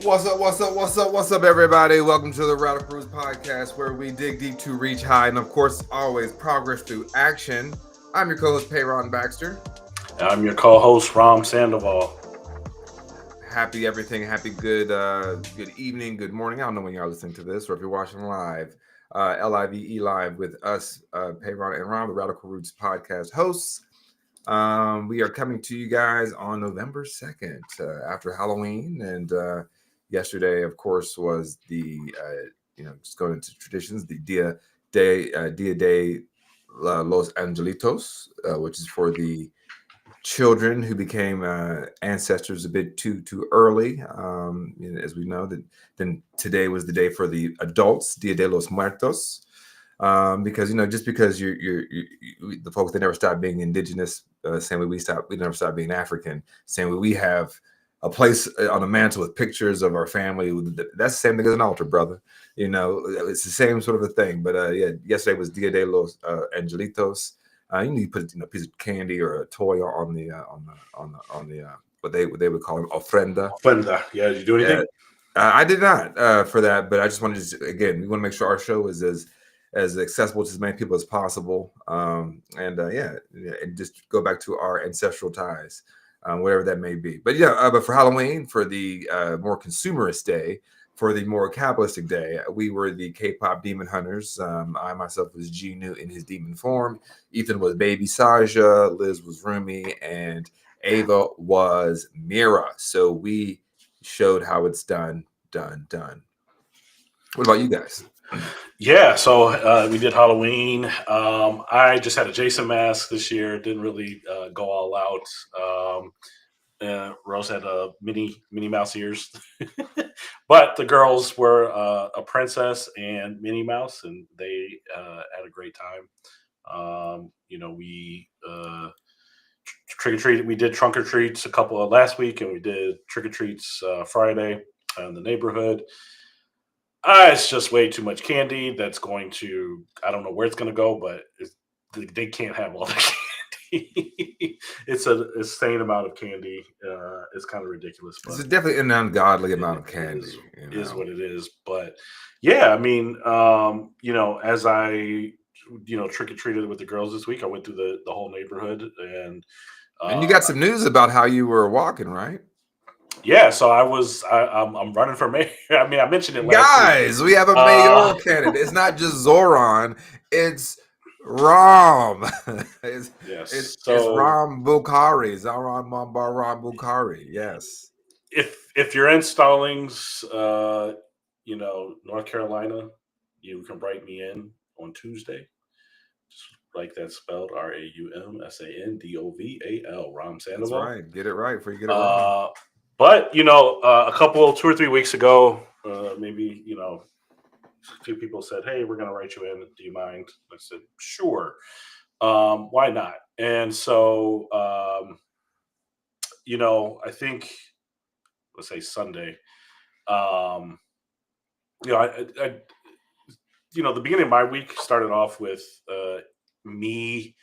What's up, what's up, what's up, what's up, everybody? Welcome to the Radical Roots Podcast, where we dig deep to reach high and, of course, always progress through action. I'm your co host, Payron Baxter. I'm your co-host, Raum Sandoval. Happy everything, happy good evening, good morning. I don't know when y'all listening to this, or if you're watching live, LIVE live with us, Payron and Ron, the Radical Roots Podcast hosts. We are coming to you guys on November 2nd, after Halloween. And yesterday, of course, was just going into traditions, the Dia de Los Angelitos, which is for the children who became ancestors a bit too early. As we know, that then today was the day for the adults, Dia de los Muertos. Because just because the folks that never stopped being indigenous, same way we never stopped being African, same way we have a place on a mantle with pictures of our family. That's the same thing as an altar, brother. It's the same sort of a thing. But yeah, yesterday was Dia de los Angelitos. You need to put a piece of candy or a toy on the what they would call an ofrenda. Fenda, yeah, did you do Yeah, anything? I did not for that, but I just wanted to again. We want to make sure our show is as accessible to as many people as possible, and just go back to our ancestral ties, whatever that may be. But yeah, but for Halloween, for the more consumerist day, for the more capitalistic day, we were the K-pop demon hunters. I myself was Genu in his demon form. Ethan was Baby Saja. Liz was Rumi, and Ava was Mira. So we showed how it's done. What about you guys? Yeah, so we did Halloween. I just had a Jason mask this year. Didn't really go all out. Rose had Minnie Mouse ears, but the girls were a princess and Minnie Mouse, and they had a great time. We trick or treat. We did trunk or treats a couple of last week, and we did trick or treats Friday in the neighborhood. It's just way too much candy. That's going to. I don't know where it's going to go, but they can't have all the candy. It's an insane amount of candy. It's kind of ridiculous, It's but definitely an ungodly amount it of candy. is what it is. But yeah, I mean, as I trick or treated with the girls this week, I went through the whole neighborhood and. And you Uh, got some news about how you were walking, right? Yeah, so I'm running for mayor. I mean, I mentioned it last week. Guys, we have a Uh, mayoral candidate. It's not just Zoran, it's Ram. it's, yes. it's So Ram Bukhari. Zoran Mambar Ram Bukhari. Yes. if you're in Stallings, North Carolina, you can write me in on Tuesday. Just like that spelled RaumSandoval, Raum That's Sandoval. right. Get it right before you get it wrong. Uh, but a couple 2 or 3 weeks ago, maybe a few people said, "Hey, we're going to write you in. Do you mind?" I said, "Sure. Why not?" And so, I think let's say Sunday. Um, I the beginning of my week started off with me,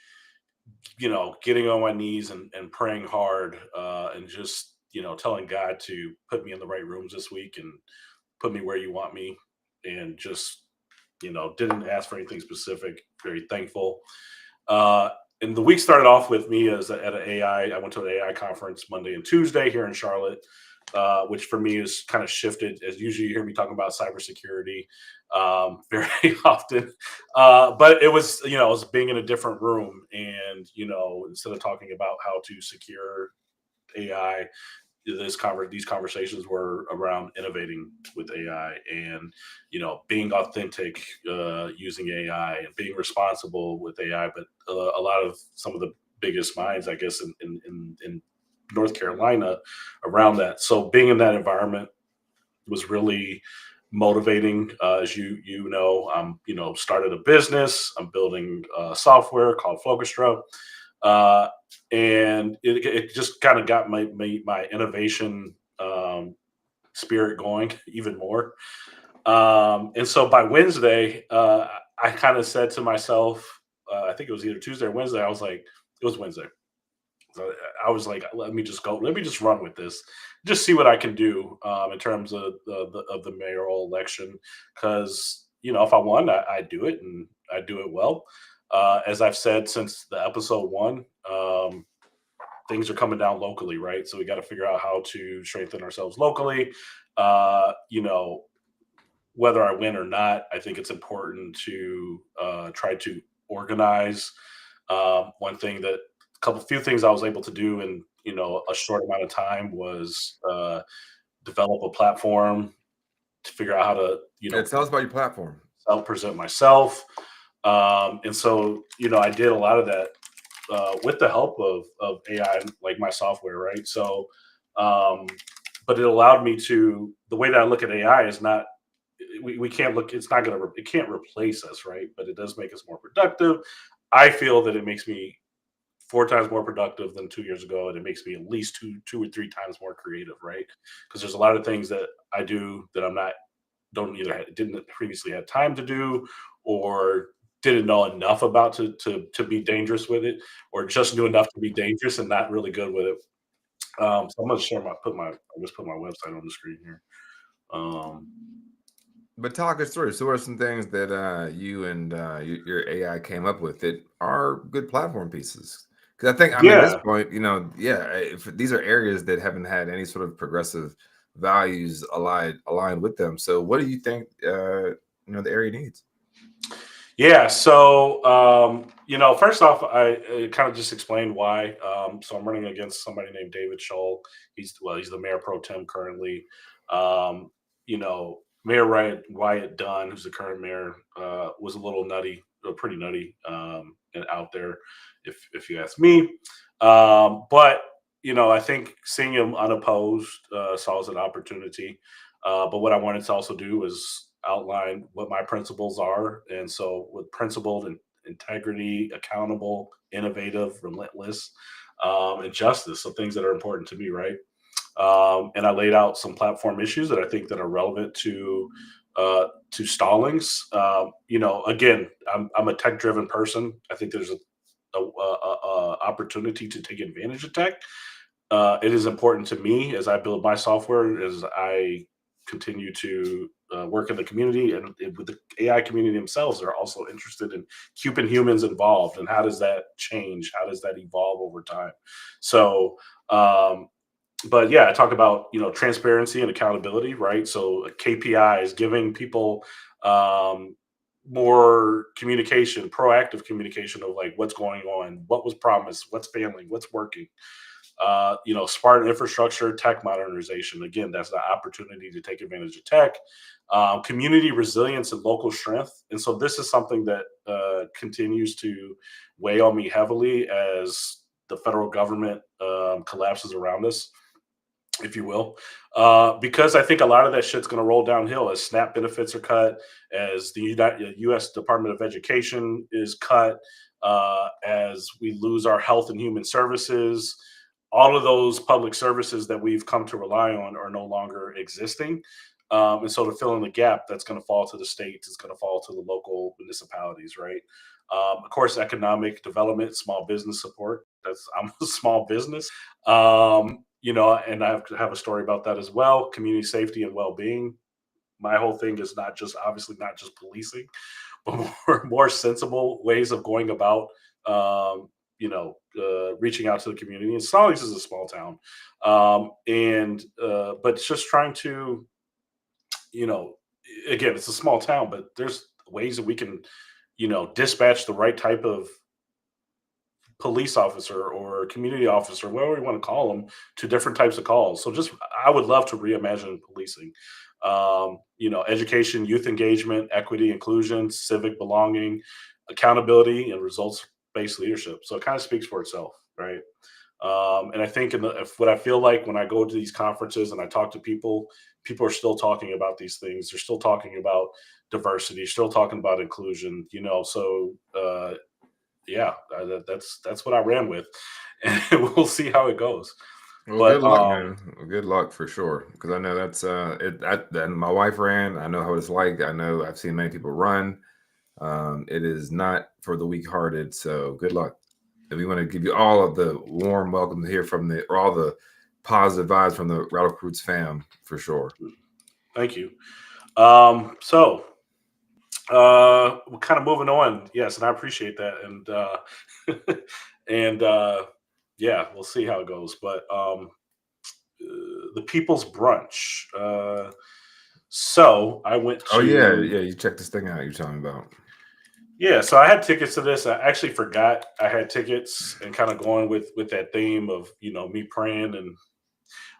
getting on my knees and praying hard and just telling God to put me in the right rooms this week and put me where you want me, and just didn't ask for anything specific. Very thankful. Uh, and the week started off with me as at an AI. I went to an AI conference Monday and Tuesday here in Charlotte, which for me is kind of shifted. As usually you hear me talking about cybersecurity very often, but it was being in a different room, and instead of talking about how to secure AI, these conversations were around innovating with AI and being authentic using AI and being responsible with AI. But a lot of some of the biggest minds, I guess, in North Carolina around that. So being in that environment was really motivating. As I'm started a business. I'm building software called Flocustra. Uh, and it just kind of got my innovation spirit going even more. And so by Wednesday, I kind of said to myself, I think it was either Tuesday or Wednesday. I was like, it was Wednesday. I was like, let me just go. Let me just run with this. Just see what I can do in terms of the mayoral election. Because if I won, I do it and I do it well. As I've said since the episode one, things are coming down locally, right? So we got to figure out how to strengthen ourselves locally. You know, whether I win or not, I think it's important to try to organize. One thing that few things I was able to do in a short amount of time was develop a platform to figure out how to Yeah, tell us about your platform. self present myself. And so I did a lot of that with the help of AI, like my software, right? So, um, but it allowed me to. The way that I look at AI is not. We can't look. It's not gonna. It can't replace us, right? But it does make us more productive. I feel that it makes me 4 times more productive than 2 years ago, and it makes me at least two or three times more creative, right? Because there's a lot of things that I do that I'm not don't either didn't previously have time to do, or didn't know enough about to be dangerous with it, or just knew enough to be dangerous and not really good with it. So I'm gonna share my put my I just put my website on the screen here. Um, But talk us through. So, what are some things that you and your AI came up with that are good platform pieces? Because I mean, at this yeah, point, yeah, if these are areas that haven't had any sort of progressive values aligned with them. So, what do you think? The area needs. yeah. So first off, I kind of just explained why. So I'm running against somebody named David Scholl. He's the mayor pro tem currently. Mayor Wyatt Dunn, who's the current mayor, was a little nutty, pretty nutty, and out there, if you ask me. But I think seeing him unopposed saw as an opportunity. But what I wanted to also do was outline what my principles are, and so with principled and integrity, accountable, innovative, relentless, and justice. So things that are important to me, right? And I laid out some platform issues that I think that are relevant to Stallings. Again, I'm a tech driven person. I think there's a opportunity to take advantage of tech. It is important to me as I build my software, as I continue to work in the community and with the AI community themselves. They're also interested in keeping humans involved, and how does that change? How does that evolve over time? So, but yeah, I talk about transparency and accountability, right? So KPIs, giving people um, more communication, proactive communication of like what's going on, what was promised, what's failing, what's working. Smart infrastructure, tech modernization. Again, that's the opportunity to take advantage of tech. Community resilience and local strength. And so this is something that continues to weigh on me heavily as the federal government collapses around us, if you will, because I think a lot of that shit's going to roll downhill as SNAP benefits are cut, as the U.S. Department of Education is cut, as we lose our health and human services. All of those public services that we've come to rely on are no longer existing. And so to fill in the gap, that's going to fall to the states, it's going to fall to the local municipalities, right? Of course, economic development, small business support. I'm a small business. And I have a story about that as well. Community safety and well-being. My whole thing is not just obviously not just policing, but more sensible ways of going about reaching out to the community. And Stallings is a small town, and but it's just trying to you know again, it's a small town, but there's ways that we can dispatch the right type of police officer or community officer, whatever you want to call them, to different types of calls. So just I would love to reimagine policing. Education, youth engagement, equity, inclusion, civic belonging, accountability, and results-based leadership. So it kind of speaks for itself, right? And I think if what I feel like when I go to these conferences and I talk to people, people are still talking about these things. They're still talking about diversity, still talking about inclusion. So yeah, that's what I ran with, and we'll see how it goes. Well, But good luck, man. Well, good luck for sure. Because I know that's it. And my wife ran. I know how it's like. I know I've seen many people run. It is not for the weak-hearted. So good luck. And we want to give you all of the warm welcome to hear from the, or all the positive vibes from the Radical Roots fam for sure. Thank you. So we're kind of moving on. Yes, and I appreciate that. And yeah, we'll see how it goes. But the People's Brunch. So I went Oh yeah, to yeah. You check this thing out you're talking about. yeah. So I had tickets to this. I actually forgot I had tickets, and kind of going with that theme of me praying and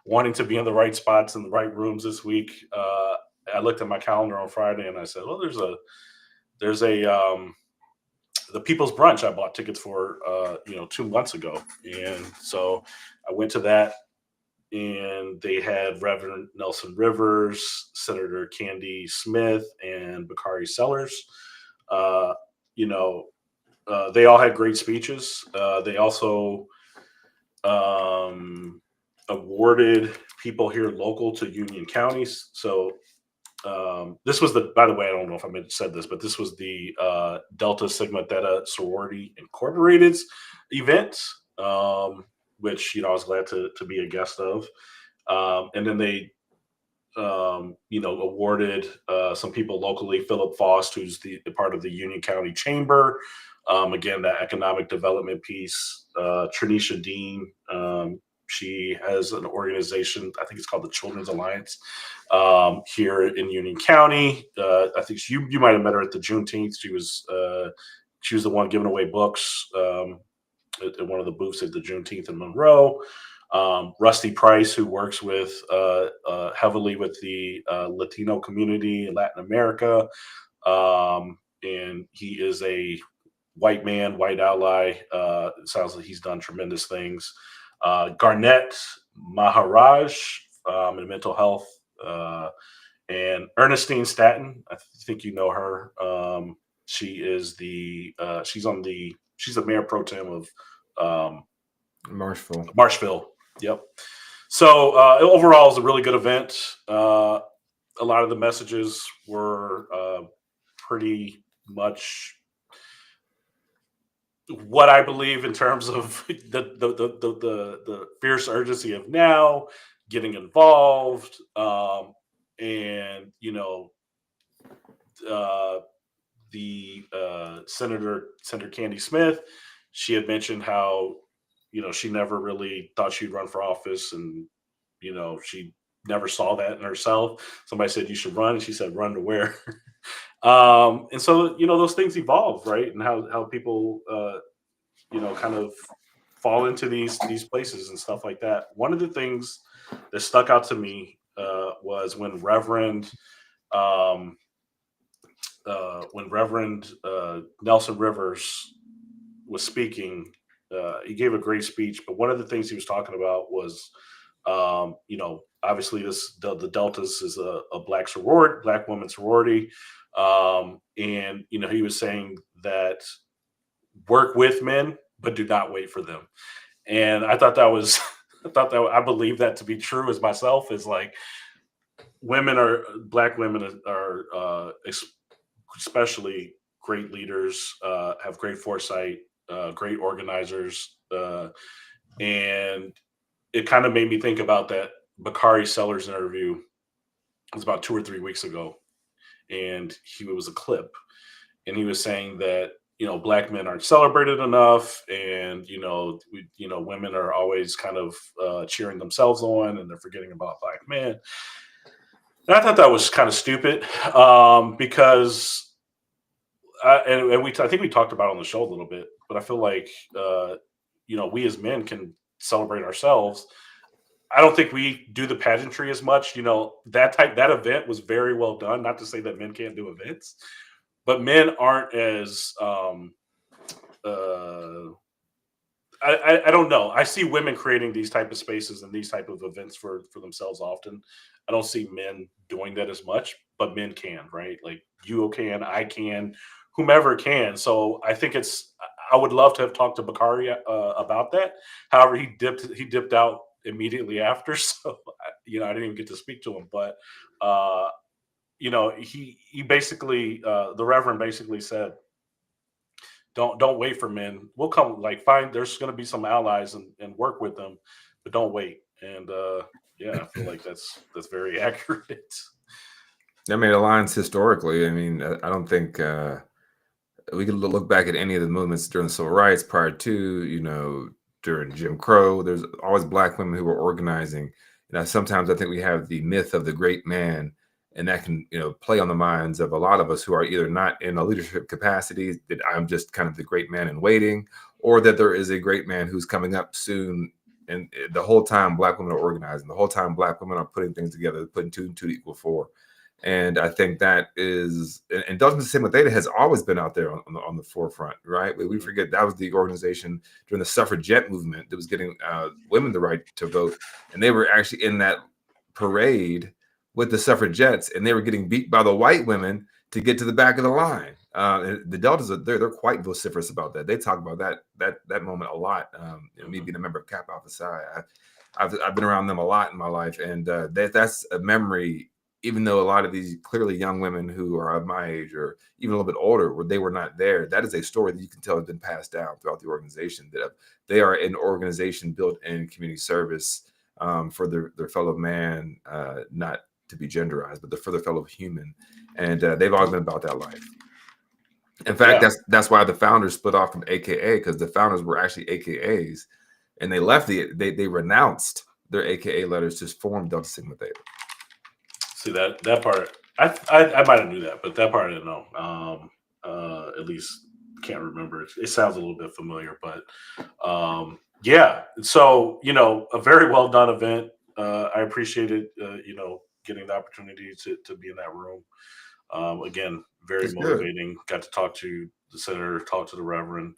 wanting to be in the right spots in the right rooms this week. I looked at my calendar on Friday and I said, well, there's a the People's Brunch I bought tickets for 2 months ago, and so I went to that, and they had Reverend Nelson Rivers, Senator Candy Smith, and Bakari Sellers. Uh, you know, they all had great speeches. They also um, awarded people here local to Union counties. So this was by the way, I don't know if I said this, but this was the Delta Sigma Theta Sorority Incorporated's event, which, I was glad to be a guest of. And then they, awarded some people locally, Philip Faust, who's the part of the Union County Chamber. Again, that economic development piece. Trinisha Dean, she has an organization, I think it's called the Children's Alliance, here in Union County. I think you might have met her at the Juneteenth. She was the one giving away books at one of the booths at the Juneteenth in Monroe. Rusty Price, who works with heavily with the Latino community in Latin America, and he is a white man, white ally. It sounds like he's done tremendous things. Garnett Maharaj in mental health, and Ernestine Staton. I think you know her. She is she's the mayor pro tem of Marshville. Marshville. Yep. So overall, it was a really good event. A lot of the messages were pretty much what I believe in terms of the fierce urgency of now getting involved, and uh, the Senator Candy Smith. She had mentioned how she never really thought she'd run for office, and she never saw that in herself. Somebody said you should run, and she said run to where. And so those things evolve, right? And how people kind of fall into these places and stuff like that. One of the things that stuck out to me was um, when Reverend Nelson Rivers was speaking. He gave a great speech, but one of the things he was talking about was, obviously the Deltas is a black sorority, black women's sorority, and he was saying that work with men, but do not wait for them. And I thought that was, I believe that to be true as myself. Is like black women are especially great leaders, have great foresight, great organizers, and it kind of made me think about that Bakari Sellers interview. It was about 2 or 3 weeks ago, and he was a clip, and he was saying that black men aren't celebrated enough, and women are always kind of cheering themselves on, and they're forgetting about black men. And I thought that was kind of stupid, because I think we talked about it on the show a little bit, but I feel like we as men can celebrate ourselves. I don't think we do the pageantry as much. That event was very well done. Not to say that men can't do events, but men aren't as uh, I don't know. I see women creating these type of spaces and these type of events for themselves often. I don't see men doing that as much, but men can, right? Like you can, I can, whomever can. So I think I would love to have talked to Bakari about that. However, he dipped out immediately after, so I didn't even get to speak to him. But he basically the Reverend basically said don't wait for men. We'll come, like, find there's going to be some allies and work with them, but don't wait. And yeah, I feel like that's very accurate. I mean, it aligns historically. I mean, I don't think we could look back at any of the movements during the civil rights prior to, during Jim Crow. There's always black women who were organizing. Sometimes I think we have the myth of the great man, and that can, play on the minds of a lot of us who are either not in a leadership capacity, that I'm just kind of the great man in waiting, or that there is a great man who's coming up soon. And the whole time black women are organizing, the whole time black women are putting things together, putting two and two to equal four. And I think that is, and Dutchman Sigma Theta has always been out there on the forefront, right? We forget that was the organization during the suffragette movement that was getting women the right to vote, and they were actually in that parade with the suffragettes, and they were getting beat by the white women to get to the back of the line. The Deltas they're quite vociferous about that. They talk about that moment a lot. Me being a member of Kappa Alpha Psi, I've been around them a lot in my life, and that's a memory. Even though a lot of these clearly young women who are of my age or even a little bit older, where they were not there, that is a story that you can tell has been passed down throughout the organization. That they are an organization built in community service for their fellow man, not to be genderized, but for their fellow human. And they've always been about that life. In fact, that's why the founders split off from AKA, because the founders were actually AKAs, and they left they renounced their AKA letters to form Delta Sigma Theta. See that part, I might have knew that, but that part I didn't know. At least can't remember. It sounds a little bit familiar, but yeah. So a very well done event. I appreciated getting the opportunity to be in that room. Again, very It's motivating. Got to talk to the senator, talk to the reverend.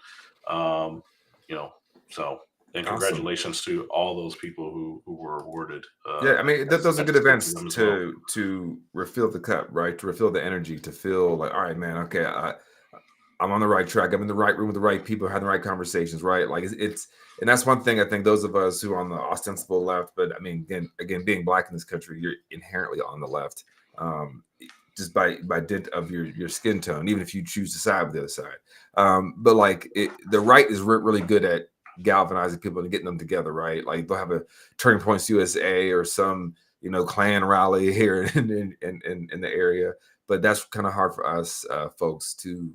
So. And congratulations to all those people who were awarded. Yeah, I mean, those are good events to refill the cup, right? To refill the energy, to feel like, all right, man, okay, I'm on the right track. I'm in the right room with the right people, having the right conversations, right? Like it's and that's one thing I think those of us who are on the ostensible left, but I mean, again, being black in this country, you're inherently on the left, just by dint of your skin tone, even if you choose to side with the other side. But like the right is really good at galvanizing people and getting them together, right? Like they'll have a Turning Points USA or some Klan rally here in the area, but that's kind of hard for us folks to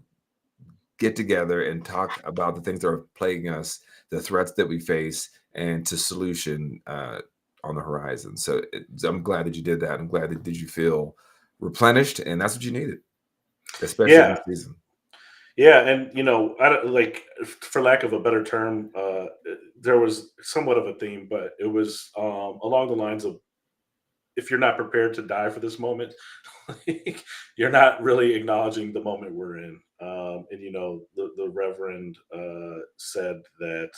get together and talk about the things that are plaguing us, the threats that we face, and to solution on the horizon. So I'm glad that you did that. I'm glad that did you feel replenished, and that's what you needed, especially in this season. Yeah, and I like, for lack of a better term, there was somewhat of a theme, but it was along the lines of, if you're not prepared to die for this moment, you're not really acknowledging the moment we're in. And the Reverend said that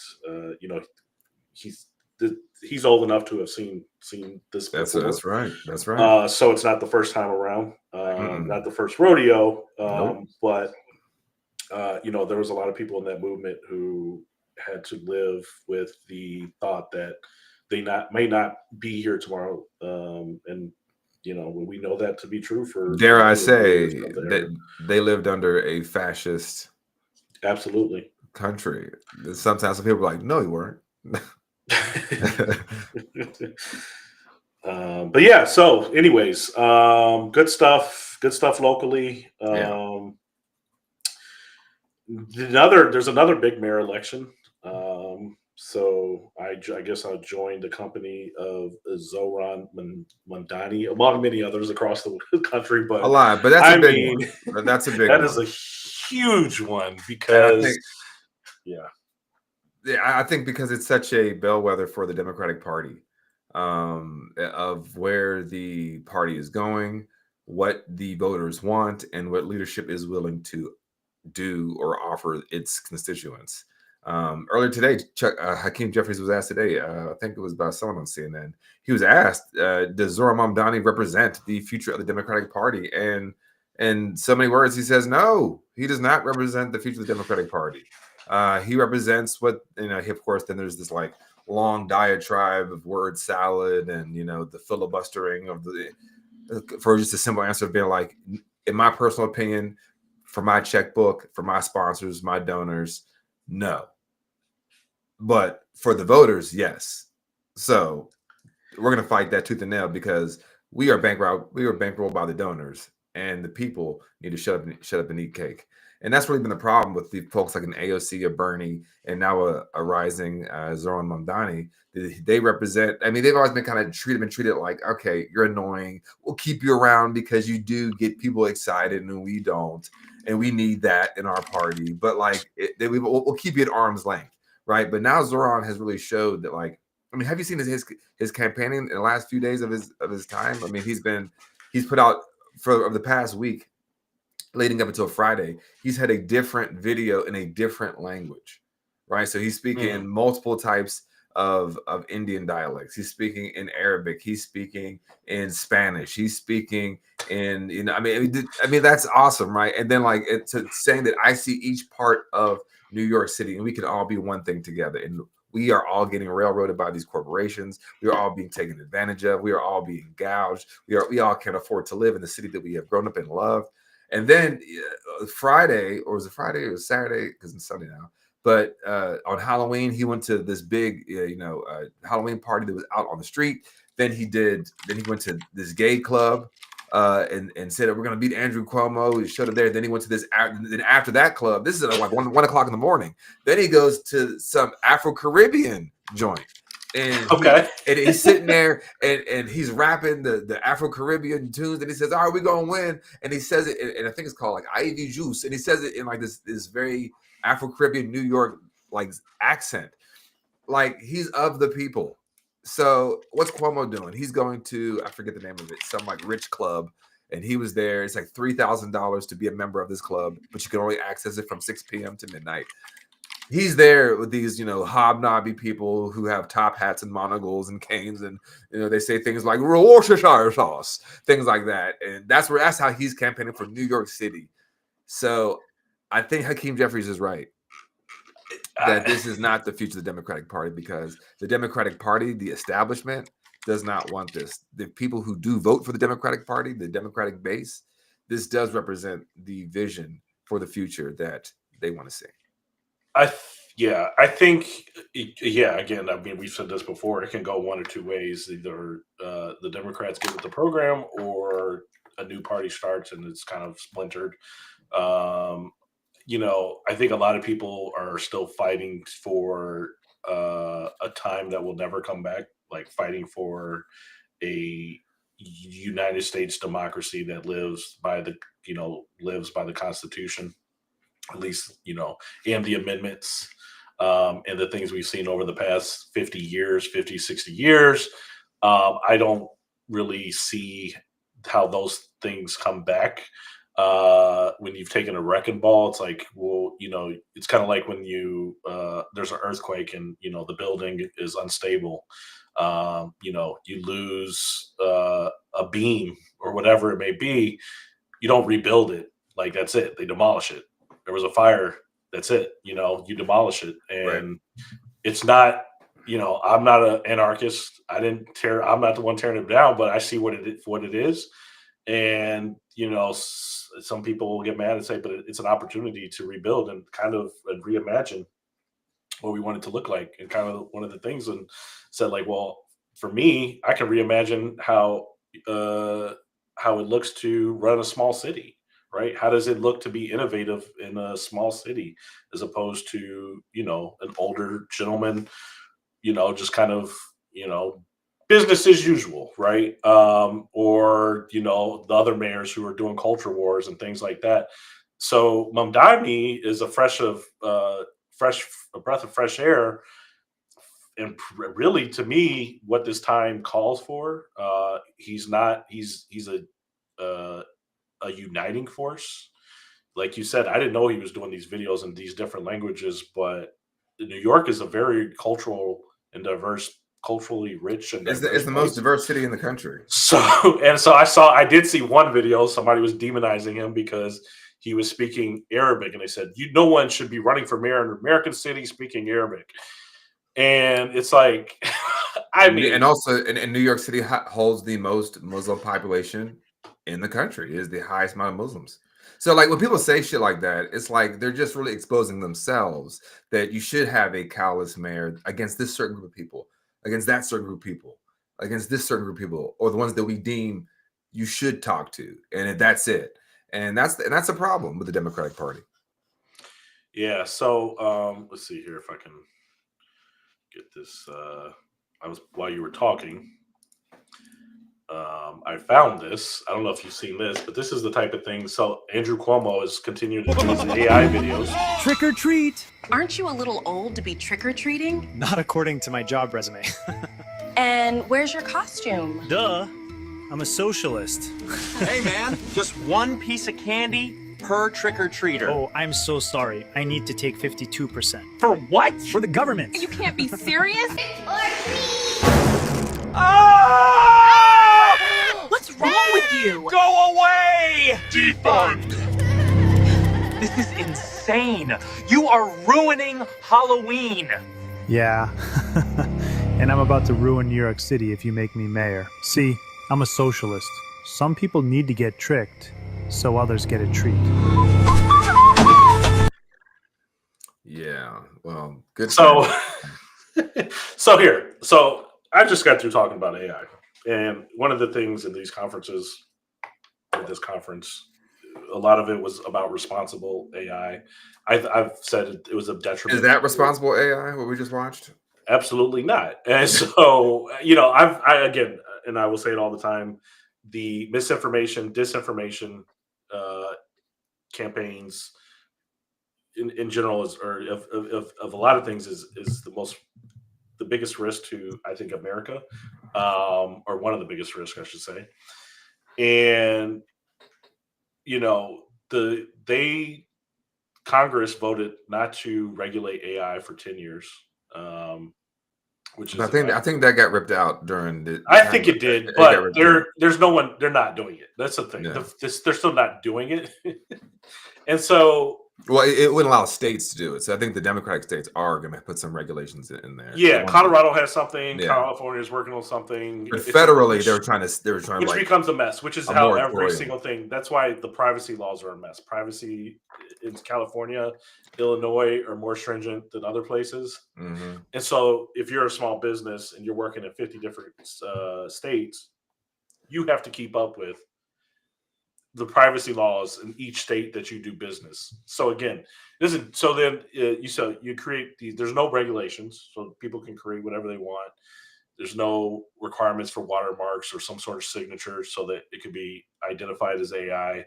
he's old enough to have seen this before. That's right. That's right. So it's not the first time around, not the first rodeo, Nope. but. There was a lot of people in that movement who had to live with the thought that they may not be here tomorrow, and we know that to be true for. Dare I say that they lived under a fascist, absolutely, country. Sometimes some people are like, "No, you weren't." But yeah. So, anyways, good stuff. Good stuff locally. There's another big mayor election. So I guess I'll join the company of Zoran Mandani, among many others across the country. But a lot, but that's a big one. But that's a big that one. is a huge one because I think because it's such a bellwether for the Democratic Party, of where the party is going, what the voters want, and what leadership is willing to do or offer its constituents. Earlier today, Hakeem Jeffries was asked today, I think it was by someone on CNN, he was asked, does Zoran Mamdani represent the future of the Democratic Party? And in so many words, he says, no, he does not represent the future of the Democratic Party. He represents what, of course, then there's this like long diatribe of word salad and, the filibustering of for just a simple answer of being like, in my personal opinion, For my checkbook, for my sponsors, my donors, no. But for the voters, yes. So we're gonna fight that tooth and nail because we are bankrolled. We are bankrolled by the donors, and the people need to shut up and eat cake. And that's really been the problem with the folks like an AOC, a Bernie, and now a rising Zoran Mamdani. They represent. I mean, they've always been treated like, okay, you're annoying. We'll keep you around because you do get people excited, and we don't, and we need that in our party. But like, we'll keep you at arm's length, right? But now Zoran has really showed that, like, I mean, have you seen his campaigning in the last few days of his time? I mean, he's put out for the past week leading up until Friday, he's had a different video in a different language, right? So he's speaking Mm. multiple types of Indian dialects. He's speaking in Arabic. He's speaking in Spanish. He's speaking in, I mean that's awesome, right? And then like it's saying that I see each part of New York City, and we can all be one thing together. And we are all getting railroaded by these corporations. We are all being taken advantage of. We are all being gouged. We all can't afford to live in the city that we have grown up and loved. And then Friday, or was it Friday? It was Saturday because it's Sunday now. But on Halloween, he went to this big, Halloween party that was out on the street. Then he went to this gay club and said we're going to beat Andrew Cuomo. He showed up there. Then he went to this. Then after that club, this is at like 1 o'clock in the morning. Then he goes to some Afro Caribbean joint. And Okay. he's sitting there and he's rapping the Afro Caribbean tunes, and he says, "All right, we're gonna win." And he says it, and I think it's called like Ivy Juice, and he says it in like this very Afro Caribbean New York like accent, like he's of the people. So what's Cuomo doing? He's going to, I forget the name of it, some like rich club, and he was there. It's like $3,000 to be a member of this club, but you can only access it from 6 p.m. to midnight. He's there with these, hobnobby people who have top hats and monogles and canes, and they say things like Worcestershire sauce, things like that, and that's how he's campaigning for New York City. So I think Hakeem Jeffries is right that this is not the future of the Democratic Party, because the Democratic Party, the establishment, does not want this. The people who do vote for the Democratic Party, the Democratic base, this does represent the vision for the future that they want to see. I think, yeah. Again, I mean, we've said this before. It can go one or two ways. Either the Democrats get with the program, or a new party starts and it's kind of splintered. Um, I think a lot of people are still fighting for a time that will never come back, like fighting for a United States democracy that lives by the Constitution, at least, and the amendments, and the things we've seen over the past 50 years, 50, 60 years. I don't really see how those things come back. When you've taken a wrecking ball, it's like, well, it's kind of like when there's an earthquake and, the building is unstable. You lose a beam or whatever it may be. You don't rebuild it. Like, that's it. They demolish it. There was a fire. That's it. You demolish it. Right. And it's not, I'm not an anarchist. I'm not the one tearing it down, but I see what it is. And, some people will get mad and say, but it's an opportunity to rebuild and kind of reimagine what we want it to look like. And kind of one of the things, and said, like, well, for me, I can reimagine how it looks to run a small city, right? How does it look to be innovative in a small city, as opposed to, an older gentleman, just kind of, business as usual, right? Or, the other mayors who are doing culture wars and things like that. So Mamdani is a breath of fresh air. And really, to me, what this time calls for, he's uh, a uniting force. Like you said, I didn't know he was doing these videos in these different languages, but New York is a very culturally rich and It's diverse the most place. diverse city in the country. So, I did see one video. Somebody was demonizing him because he was speaking Arabic, and they said, no one should be running for mayor in an American city speaking Arabic. And it's like, And also, in New York City holds the most Muslim population in the country. It is the highest amount of Muslims. So, like, when people say shit like that, it's like they're just really exposing themselves that you should have a callous mayor against this certain group of people, against that certain group of people, against this certain group of people, or the ones that we deem you should talk to, and that's it. And that's a problem with the Democratic Party. Yeah. So let's see here if I can get this. I was while you were talking. I found this. I don't know if you've seen this, but this is the type of thing. So Andrew Cuomo is continuing to do these AI videos. Trick or treat. Aren't you a little old to be trick-or-treating? Not according to my job resume. And where's your costume? Duh. I'm a socialist. Hey, man, just one piece of candy per trick-or-treater. Oh, I'm so sorry. I need to take 52%. For what? For the government. You can't be serious. Oh! What's wrong with you? Go away! Defund! This is insane. You are ruining Halloween. Yeah. And I'm about to ruin New York City if you make me mayor. See, I'm a socialist. Some people need to get tricked, so others get a treat. Yeah. Well, good. So, so I just got through talking about AI, and one of the things in these conferences, at this conference, a lot of it was about responsible AI. I've said it was a detriment. Is that responsible AI? What we just watched? Absolutely not. And so, I again, and I will say it all the time, the misinformation, disinformation campaigns in general is, or of a lot of things is the biggest risk to, I think, America, or one of the biggest risks, I should say. And Congress voted not to regulate AI for 10 years. Which is I think that got ripped out during the. I think it did, but there's no one. They're not doing it. That's the thing. Yeah. They're still not doing it, and so. Well, it wouldn't allow states to do it. So I think the Democratic states are going to put some regulations in there. Yeah, Colorado has something. Yeah. California is working on something. But federally, they were trying which like, becomes a mess. Which is how every single thing. That's why the privacy laws are a mess. Privacy in California, Illinois are more stringent than other places. Mm-hmm. And so, if you're a small business and you're working in 50 different states, you have to keep up with the privacy laws in each state that you do business. So again, you create these. There's no regulations, so people can create whatever they want. There's no requirements for watermarks or some sort of signature so that it could be identified as AI.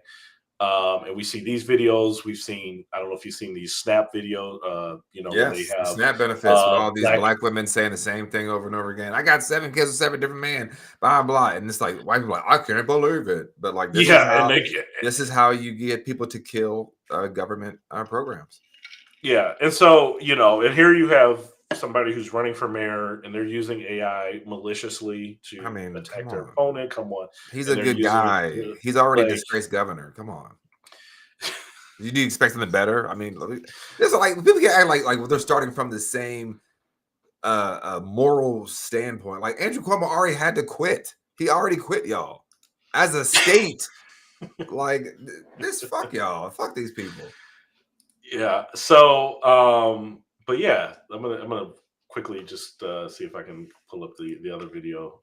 And we see these videos. We've seen, I don't know if you've seen these Snap videos, yes, they have Snap benefits with all these black women saying the same thing over and over again. I got 7 kids with 7 different men, blah, blah. And it's like, white people are like, I can't believe it. But like, this is how you get people to kill government programs. Yeah. And so, and here you have somebody who's running for mayor and they're using AI maliciously to attack their opponent. Come on. He's a good guy. He's already a disgraced governor. Come on. You do expect something better? I mean, there's like people get act like they're starting from the same moral standpoint. Like Andrew Cuomo already had to quit. He already quit, y'all. As a state, like this, fuck y'all. Fuck these people. Yeah. So, but yeah, I'm gonna quickly just see if I can pull up the other video.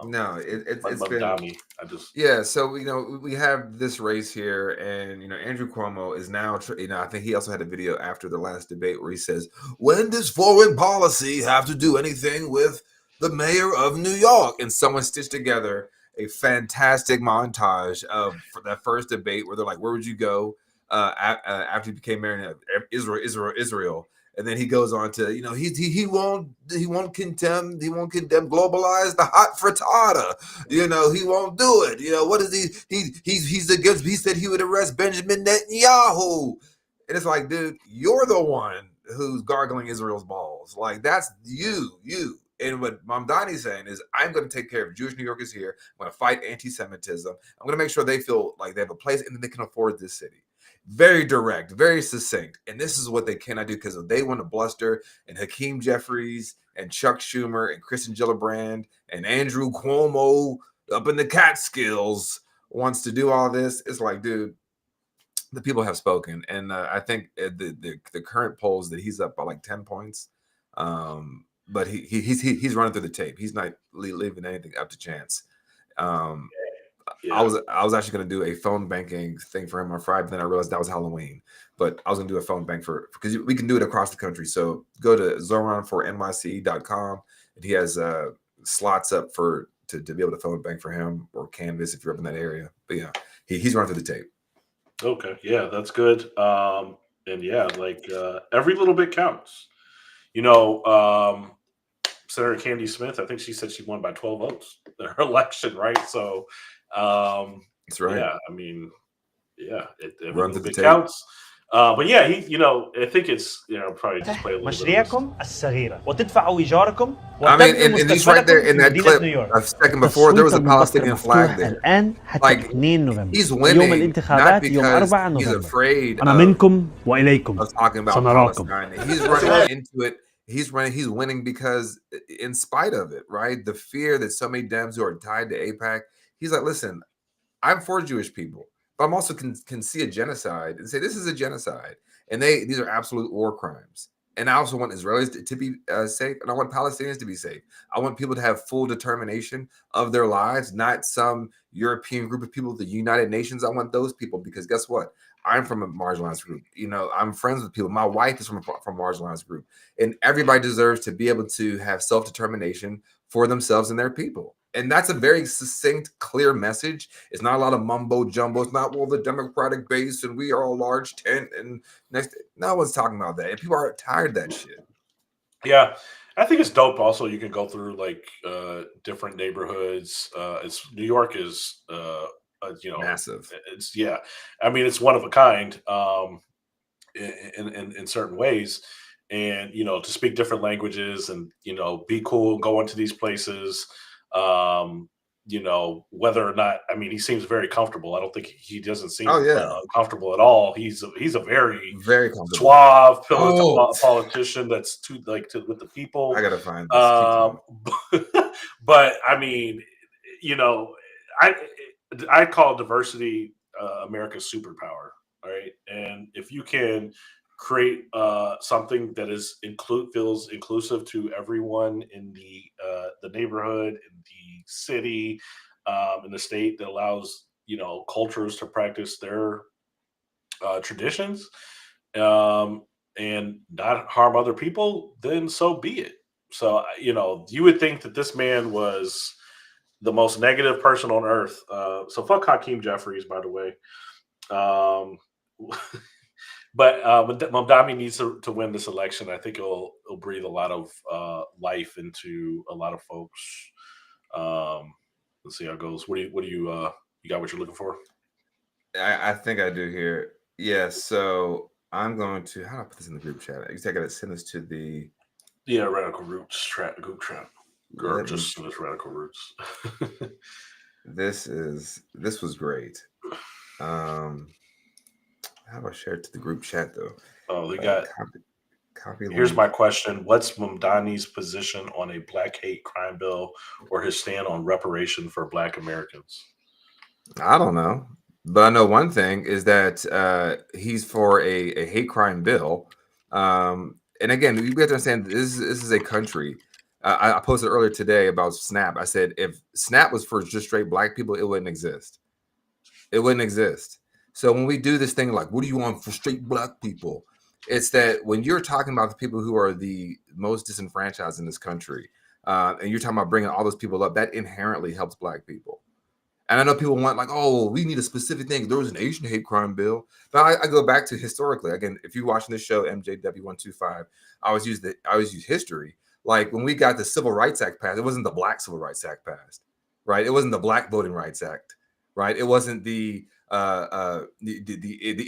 No, it's been. Dami. So we have this race here, and Andrew Cuomo is now. I think he also had a video after the last debate where he says, "When does foreign policy have to do anything with the mayor of New York?" And someone stitched together a fantastic montage of that first debate where they're like, "Where would you go after you became mayor of Israel?" And then he goes on to, he won't condemn globalize the hot frittata. He won't do it. What is he's against? He said he would arrest Benjamin Netanyahu. And it's like, dude, you're the one who's gargling Israel's balls. Like that's you. And what Mamdani's saying is, I'm going to take care of Jewish New Yorkers here. I'm going to fight anti-Semitism. I'm going to make sure they feel like they have a place and that they can afford this city. Very direct, very succinct. And this is what they cannot do because they want to bluster. And Hakeem Jeffries and Chuck Schumer and Kristen Gillibrand and Andrew Cuomo up in the Catskills wants to do all this. It's like, dude, the people have spoken, and I think the current polls that he's up by like 10 points. But he's running through the tape. He's not leaving anything up to chance. Um, Yeah. I was actually going to do a phone banking thing for him on Friday, but then I realized that was Halloween. But I was going to do a phone bank because we can do it across the country. So go to zoran4nyc.com, and he has slots up to be able to phone bank for him, or Canvas if you're up in that area. But yeah, he's running through the tape. Okay, yeah, that's good. And yeah, like every little bit counts. You know, Senator Candy Smith, I think she said she won by 12 votes in her election, right? So, that's right. Yeah, I mean, yeah, every Run little through the bit tape. counts. But yeah, I think it's probably just play a little bit. مشاريعكم الصغيرة وتدفعوا إيجاركم I mean, and he's right there in that clip. نيويورك. A second before, there was a Palestinian flag there. الآن حتى Like, 2 نوفمبر. he's يوم winning, الانتخابات not يوم because 4 he's نوفمبر. afraid أنا منكم وإليكم. of talking about سنراكم. Palestine. He's running into it. He's winning because, in spite of it, right? The fear that so many Dems who are tied to AIPAC, he's like, listen, I'm for Jewish people, but I'm also can see a genocide and say this is a genocide, and these are absolute war crimes. And I also want Israelis to be safe, and I want Palestinians to be safe. I want people to have full determination of their lives, not some European group of people, the United Nations. I want those people, because guess what? I'm from a marginalized group. I'm friends with people. My wife is from a marginalized group, and everybody deserves to be able to have self-determination for themselves and their people. And that's a very succinct, clear message. It's not a lot of mumbo jumbo. It's not, well, the Democratic base and we are a large tent and next. No one's talking about that. And people are tired of that shit. Yeah, I think it's dope. Also, you can go through like different neighborhoods. New York is massive. I mean, it's one of a kind in certain ways, and to speak different languages and be cool, go into these places. Whether or not, I mean, he seems very comfortable. I don't think he doesn't seem uncomfortable at all. He's a very suave politician that's with the people. I gotta find this. But I mean, I call diversity America's superpower, right? And if you can create something that feels inclusive to everyone in the neighborhood, in the city, in the state, that allows cultures to practice their traditions and not harm other people, then so be it. So you would think that this man was the most negative person on earth. So fuck Hakeem Jeffries, by the way. But Mamdani needs to win this election. I think it'll breathe a lot of life into a lot of folks. Let's see how it goes. What do you got? What you're looking for? I think I do here. Yeah. So I'm going to. How do I put this in the group chat? I got to send this to the. Yeah, Radical Roots group chat. Girl, just send us Radical Roots. This was great. How do I share it to the group chat though? Oh, they got copy. Here's my question: what's Mamdani's position on a Black hate crime bill, or his stand on reparation for Black Americans? I don't know, but I know one thing is that he's for a hate crime bill. And again, we have to understand this is a country. I posted earlier today about SNAP. I said if SNAP was for just straight Black people, it wouldn't exist. It wouldn't exist. So when we do this thing like, what do you want for straight Black people? It's that when you're talking about the people who are the most disenfranchised in this country, and you're talking about bringing all those people up, that inherently helps Black people. And I know people want like, oh, we need a specific thing. There was an Asian hate crime bill. But I go back to historically. Again, if you're watching this show, MJW125, I always use history. Like when we got the Civil Rights Act passed, it wasn't the Black Civil Rights Act passed, right? It wasn't the Black Voting Rights Act, right? It wasn't the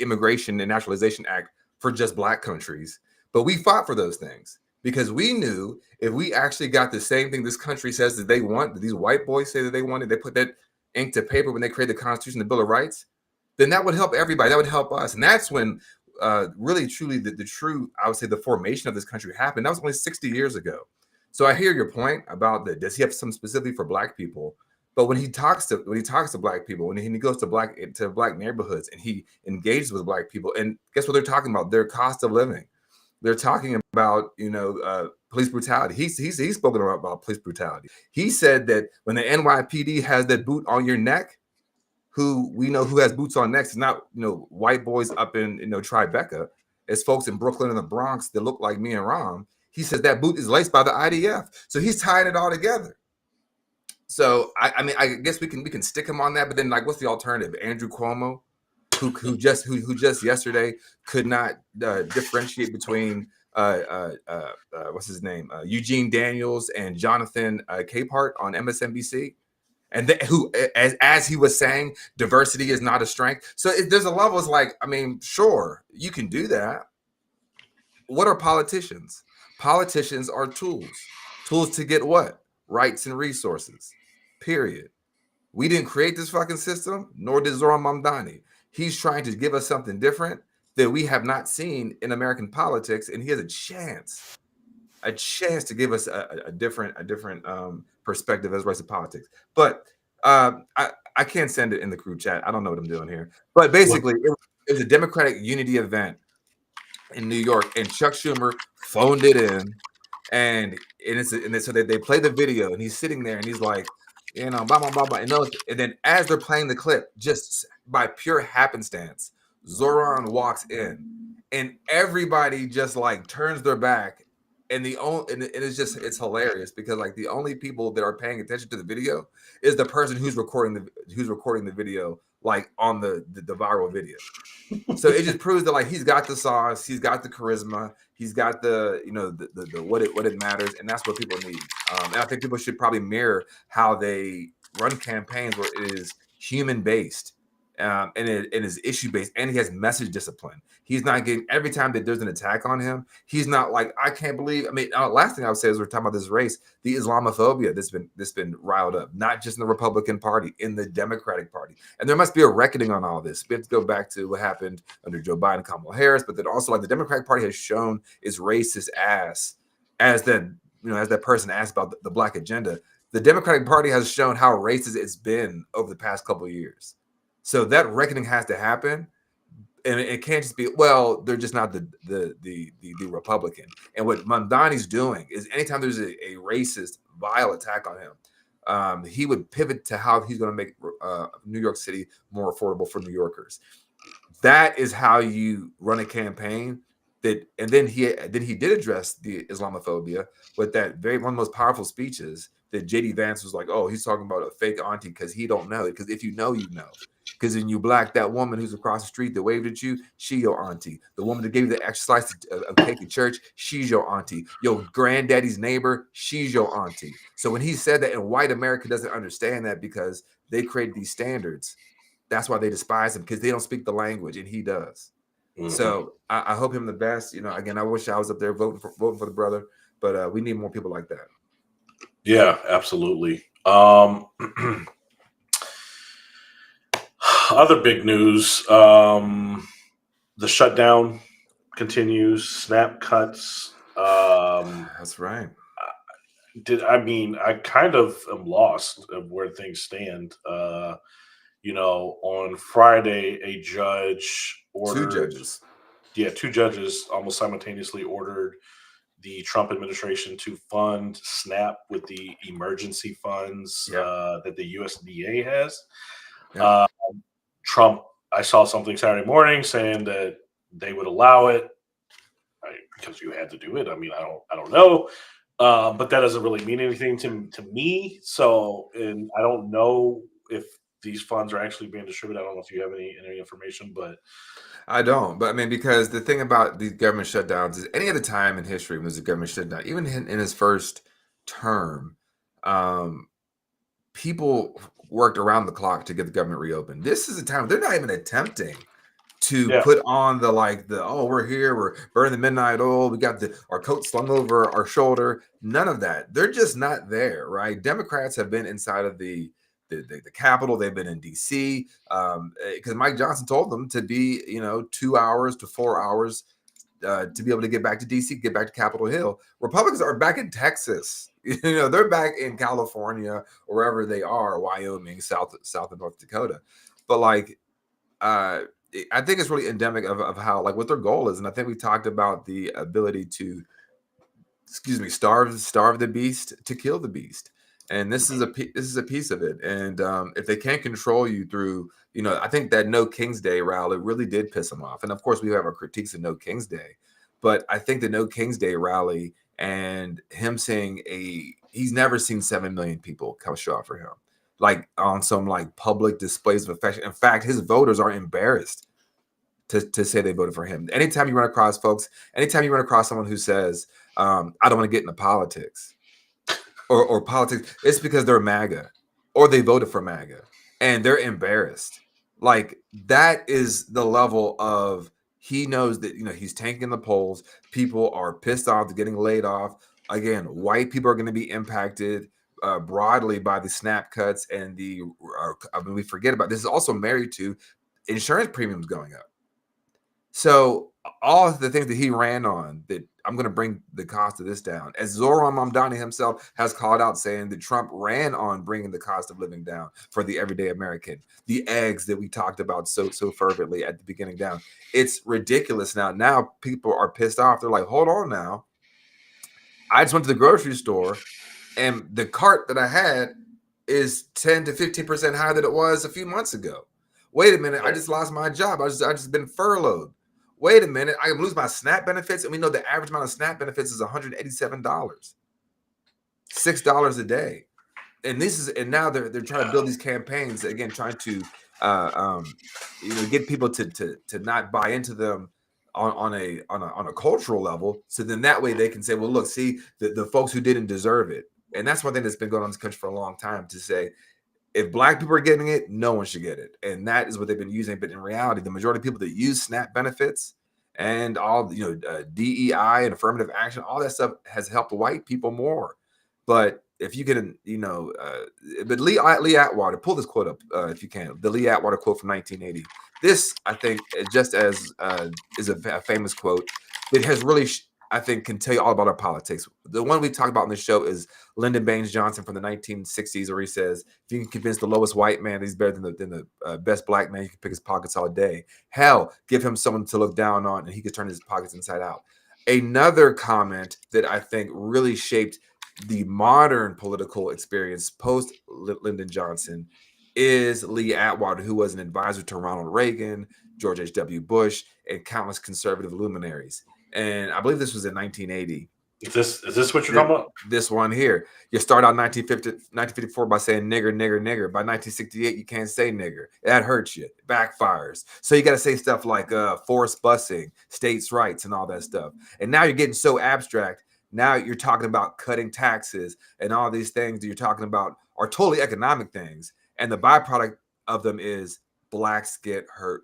Immigration and Naturalization Act for just Black countries. But we fought for those things because we knew if we actually got the same thing this country says that they want, that these white boys say that they wanted, they put that ink to paper when they created the Constitution, the Bill of Rights, then that would help everybody. That would help us. And that's when really, truly, the true, I would say, the formation of this country happened. That was only 60 years ago. So I hear your point about does he have some specifically for Black people? But when he talks to black people, when he goes to black neighborhoods and he engages with black people, and guess what they're talking about? Their cost of living. They're talking about police brutality. He's spoken about police brutality. He said that when the NYPD has that boot on your neck, who we know who has boots on necks is not white boys up in Tribeca. It's folks in Brooklyn and the Bronx that look like me and Raum. He says that boot is laced by the IDF. So he's tying it all together. So I mean, I guess we can stick him on that, but then like, what's the alternative? Andrew Cuomo, who just yesterday could not differentiate between what's his name, Eugene Daniels and Jonathan Capehart on MSNBC, and who, as he was saying, diversity is not a strength. So there's a level. It's like, I mean, sure, you can do that. What are politicians? Politicians are tools to get what? Rights and resources. Period. We didn't create this fucking system, nor did Zoran Mamdani. He's trying to give us something different that we have not seen in American politics, and he has a chance to give us a different perspective as relates to politics. But I can't send it in the crew chat. I don't know what I'm doing here. But basically, it was a Democratic unity event in New York, and Chuck Schumer phoned it in, and so they play the video, and he's sitting there, and he's like, blah, blah, blah, blah. And then as they're playing the clip, just by pure happenstance, Zoran walks in, and everybody just like turns their back, and it's hilarious because like the only people that are paying attention to the video is the person who's recording the video, like on the viral video. So it just proves that like he's got the sauce, he's got the charisma, he's got the the what it matters, and that's what people need. And I think people should probably mirror how they run campaigns where it is human based, and it is issue based, and he has message discipline. He's not getting, every time that there's an attack on him, he's not like, I can't believe. I mean, last thing I would say is we're talking about this race, the Islamophobia that's been riled up, not just in the Republican Party, in the Democratic Party, and there must be a reckoning on all this. We have to go back to what happened under Joe Biden, Kamala Harris, but then also like the Democratic Party has shown its racist ass as that person asked about the black agenda. The Democratic Party has shown how racist it's been over the past couple of years. So that reckoning has to happen, and it can't just be, well, they're just not the Republican. And what Mamdani's doing is anytime there's a racist, vile attack on him, he would pivot to how he's going to make New York City more affordable for New Yorkers. That is how you run a campaign. And then he did address the Islamophobia with that one of the most powerful speeches that JD Vance was like, oh, he's talking about a fake auntie because he don't know it. Because if you know, you know. Because in you black, that woman who's across the street that waved at you, she your auntie. The woman that gave you the extra slice of cake at church, she's your auntie. Your granddaddy's neighbor, she's your auntie. So when he said that, and white America doesn't understand that because they created these standards, that's why they despise him, because they don't speak the language, and he does. Mm-hmm. So I hope him the best. Again, I wish I was up there voting for the brother, but we need more people like that. Yeah, absolutely. Other big news, the shutdown continues, SNAP cuts. That's right. I kind of am lost of where things stand. On Friday, a judge ordered... two judges almost simultaneously ordered the Trump administration to fund SNAP with the emergency funds that the USDA has. Yep. Trump, I saw something Saturday morning saying that they would allow it because you had to do it. I mean, I don't know, but that doesn't really mean anything to me. So, and I don't know if these funds are actually being distributed. I don't know if you have any information, but I don't. But I mean, because the thing about these government shutdowns is any other time in history when there's a government shutdown, even in his first term, people worked around the clock to get the government reopened. This is a time they're not even attempting to put on we're here, we're burning the midnight oil, we got our coat slung over our shoulder. None of that. They're just not there, right? Democrats have been inside of the Capitol. They've been in DC because Mike Johnson told them to be 2 hours to 4 hours to be able to get back to DC, get back to Capitol Hill. Republicans are back in Texas. They're back in California or wherever they are, Wyoming, South and North Dakota. But like, I think it's really endemic of how like what their goal is, and I think we talked about the ability to, starve the beast to kill the beast, and this is a piece of it. And if they can't control you through, I think that No King's Day rally really did piss them off. And of course, we have our critiques of No King's Day, but I think the No King's Day rally and him saying he's never seen 7 million people come show up for him, like on some like public displays of affection. In fact, his voters are embarrassed to say they voted for him. Anytime you run across someone who says, I don't want to get into politics or politics, it's because they're MAGA or they voted for MAGA and they're embarrassed. Like, that is the level of, he knows that, he's tanking the polls. People are pissed off, they're getting laid off. Again, white people are going to be impacted broadly by the SNAP cuts and we forget about this is also married to insurance premiums going up. So all of the things that he ran on, that I'm going to bring the cost of this down, as Zoran Mamdani himself has called out, saying that Trump ran on bringing the cost of living down for the everyday American, the eggs that we talked about so fervently at the beginning down. It's ridiculous now. Now people are pissed off. They're like, hold on now. I just went to the grocery store and the cart that I had is 10 to 15% higher than it was a few months ago. Wait a minute. I just lost my job. I just been furloughed. Wait a minute, I lose my SNAP benefits, and we know the average amount of SNAP benefits is $187, $6 a day, and now they're trying to build these campaigns again, trying to get people to not buy into them on a cultural level, so then that way they can say, well, look, see the folks who didn't deserve it, and that's one thing that's been going on in this country for a long time, to say, if Black people are getting it, no one should get it. And that is what they've been using. But in reality, the majority of people that use SNAP benefits and all, DEI and affirmative action, all that stuff has helped white people more. But if you can, but Lee Atwater, pull this quote up if you can. The Lee Atwater quote from 1980. This, I think, just as is a famous quote. It has really, I think, can tell you all about our politics. The one we talked about in the show is Lyndon Baines Johnson from the 1960s, where he says, if you can convince the lowest white man that he's better than the best Black man, you can pick his pockets all day. Hell, give him someone to look down on and he could turn his pockets inside out. Another comment that I think really shaped the modern political experience post Lyndon Johnson is Lee Atwater, who was an advisor to Ronald Reagan, George H.W. Bush, and countless conservative luminaries. And I believe this was in 1980. Is this what you're talking about? This one here. You start out 1954 by saying nigger, nigger, nigger. By 1968, you can't say nigger. That hurts you. It backfires. So you got to say stuff like forced busing, states' rights, and all that stuff. And now you're getting so abstract. Now you're talking about cutting taxes and all these things that you're talking about are totally economic things. And the byproduct of them is Blacks get hurt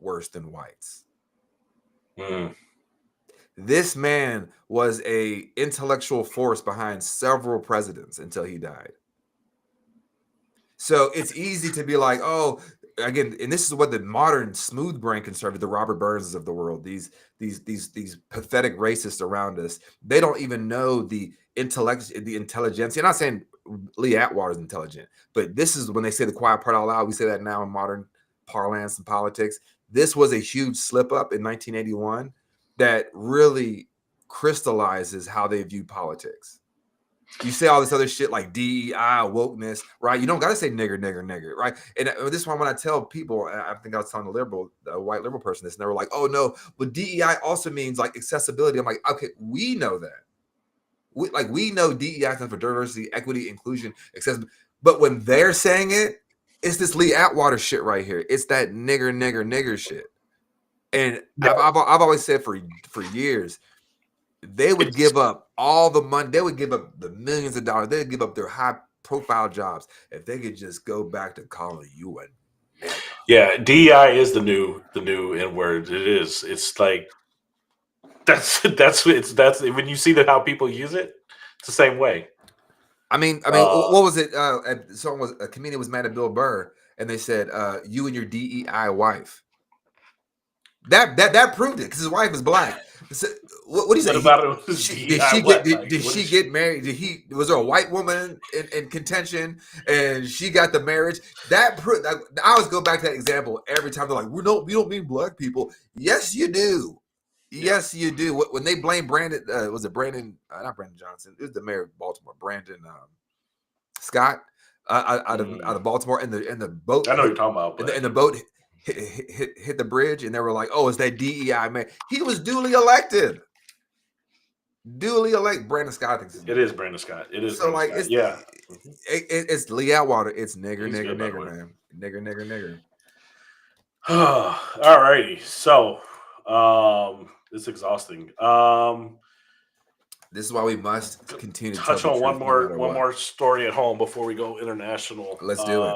worse than whites. Mm. This man was a intellectual force behind several presidents until he died. So it's easy to be like, oh, again, and this is what the modern smooth brain conservative, the Robert Burnses of the world, these pathetic racists around us, they don't even know the intelligence. I'm not saying Lee Atwater is intelligent, but this is when they say the quiet part out loud. We say that now in modern parlance and politics. This was a huge slip up in 1981 that really crystallizes how they view politics. You say all this other shit like DEI, wokeness, right? You don't got to say nigger, nigger, nigger, right? And this one, when I tell people, I think I was telling a white liberal person this, and they were like, oh no, but DEI also means like accessibility. I'm like, okay, we know that. We know DEI stands for diversity, equity, inclusion, accessibility. But when they're saying it, it's this Lee Atwater shit right here. It's that nigger, nigger, nigger shit. And I've always said for years, they would give up all the money. They would give up the millions of dollars. They would give up their high-profile jobs if they could just go back to calling you a nigger. Yeah, DEI is the new N-word. It is. It's like that's when you see that how people use it, it's the same way. I mean, what was it? A comedian was mad at Bill Burr, and they said, "You and your DEI wife." That proved it because his wife is black. So, what do you say? What about it was Did she what? get Like, did what she is get married? Was there a white woman in contention and she got the marriage? That proved. I always go back to that example every time. They're like, we don't mean black people. Yes, you do. Yes, you do. When they blame Brandon, was it Brandon? Not Brandon Johnson. It was the mayor of Baltimore, Brandon Scott, out of Baltimore, and the boat. I know what you're talking about, but And the boat hit the bridge, and they were like, "Oh, it's that DEI man." He was duly elected. Brandon Scott, I think his it name. is Brandon Scott. It is So Brandon like Scott. Yeah. it's Lee Atwater. It's nigger, He's nigger, good, by the nigger, way. man. Nigger. All righty. So, it's exhausting. This is why we must continue to Touch tell the on one truth no matter more what. story at home before we go international. Let's do it.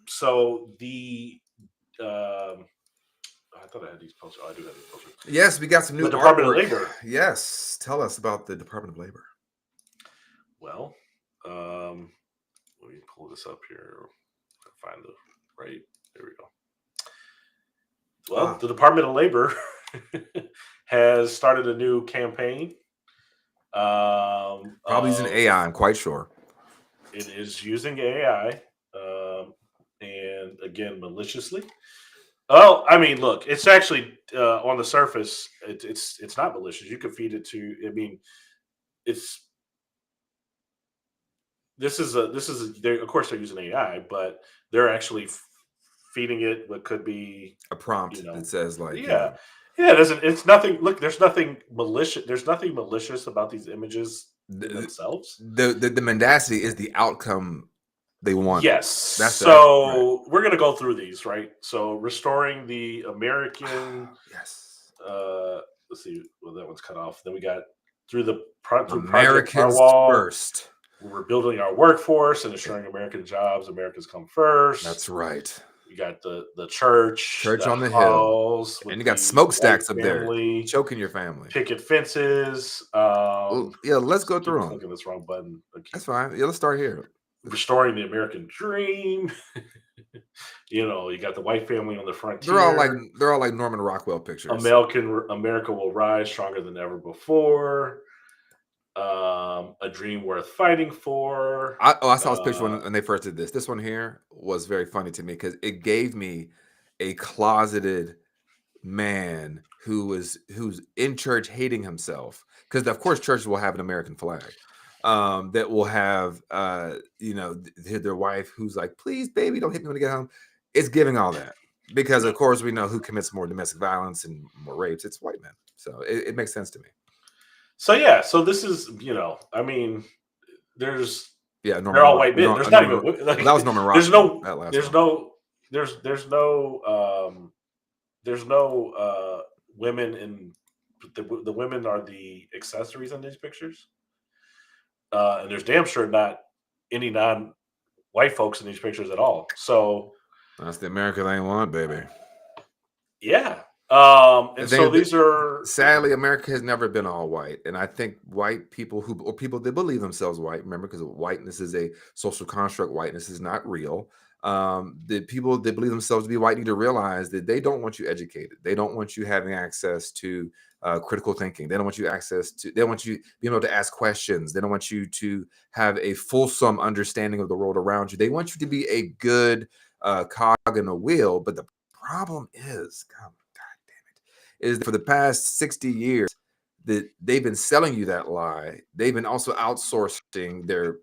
So I thought I had these posters. Oh, I do have these posters. Yes, we got some new The Department of artwork. Labor. Yes, tell us about the Department of Labor. Well, let me pull this up here. Find the right. There we go. Well, the Department of Labor has started a new campaign. Probably using AI, I'm quite sure. It is using AI, and again, maliciously. Well, I mean, look, it's actually on the surface, it's not malicious. You could feed it to. I mean, it's this is of course they're using AI, but they're actually feeding it what could be A prompt that says like, yeah. Yeah, it's nothing. Look, there's nothing malicious. There's nothing malicious about these images themselves. The mendacity is the outcome they want. Yes. So we're gonna go through these, right? So restoring the American. Yes. Let's see. Well, that one's cut off. Then we got through Americans Project Firewall. first. We're building our workforce and ensuring American jobs. Americans come first. That's right. You got the church on the hill, and you got smokestacks up there choking your family. Picket fences. Yeah, let's go through them. Clicking this wrong button. That's fine. Yeah, let's start here. Restoring the American dream. You got the white family on the frontier. They're all like Norman Rockwell pictures. America will rise stronger than ever before. A dream worth fighting for. I saw this picture when they first did this. This one here was very funny to me because it gave me a closeted man who's in church hating himself, because of course churches will have an American flag that will have their wife who's like, please baby, don't hit me when I get home. It's giving all that because of course we know who commits more domestic violence and more rapes. It's white men. So it makes sense to me. So yeah, so this is I mean, they're all white men. There's not even that was Norman Rockwell. There's no women in the women are the accessories in these pictures, and there's damn sure not any non-white folks in these pictures at all. So that's the America they want, baby. Yeah. So these are sadly, America has never been all white, and I think white people or people that believe themselves white, remember, because whiteness is a social construct. Whiteness is not real. The people that believe themselves to be white need to realize that they don't want you educated. They don't want you having access to critical thinking. They don't want you they want you being able to ask questions. They don't want you to have a fulsome understanding of the world around you. They want you to be a good cog in a wheel. But the problem is, God damn it, is for the past 60 years that they've been selling you that lie. They've been also outsourcing their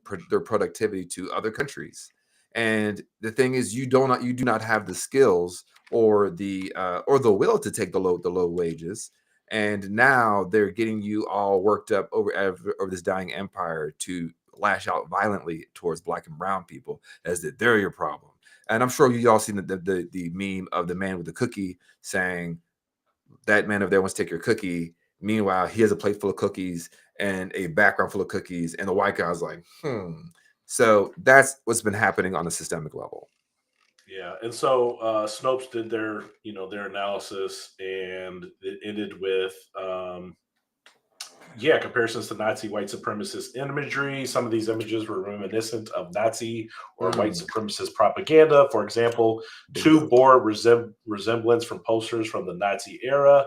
productivity to other countries. And the thing is, you do not have the skills or the will to take the low wages. And now they're getting you all worked up over this dying empire to lash out violently towards Black and brown people as that they're your problem. And I'm sure you all seen the meme of the man with the cookie saying, that man over there wants to take your cookie. Meanwhile, he has a plate full of cookies and a background full of cookies. And the white guy's like, So that's what's been happening on a systemic level. Yeah. And so Snopes did their analysis, and it ended with comparisons to Nazi white supremacist imagery. Some of these images were reminiscent of Nazi or white supremacist propaganda. For example, two bore resemblance from posters from the Nazi era.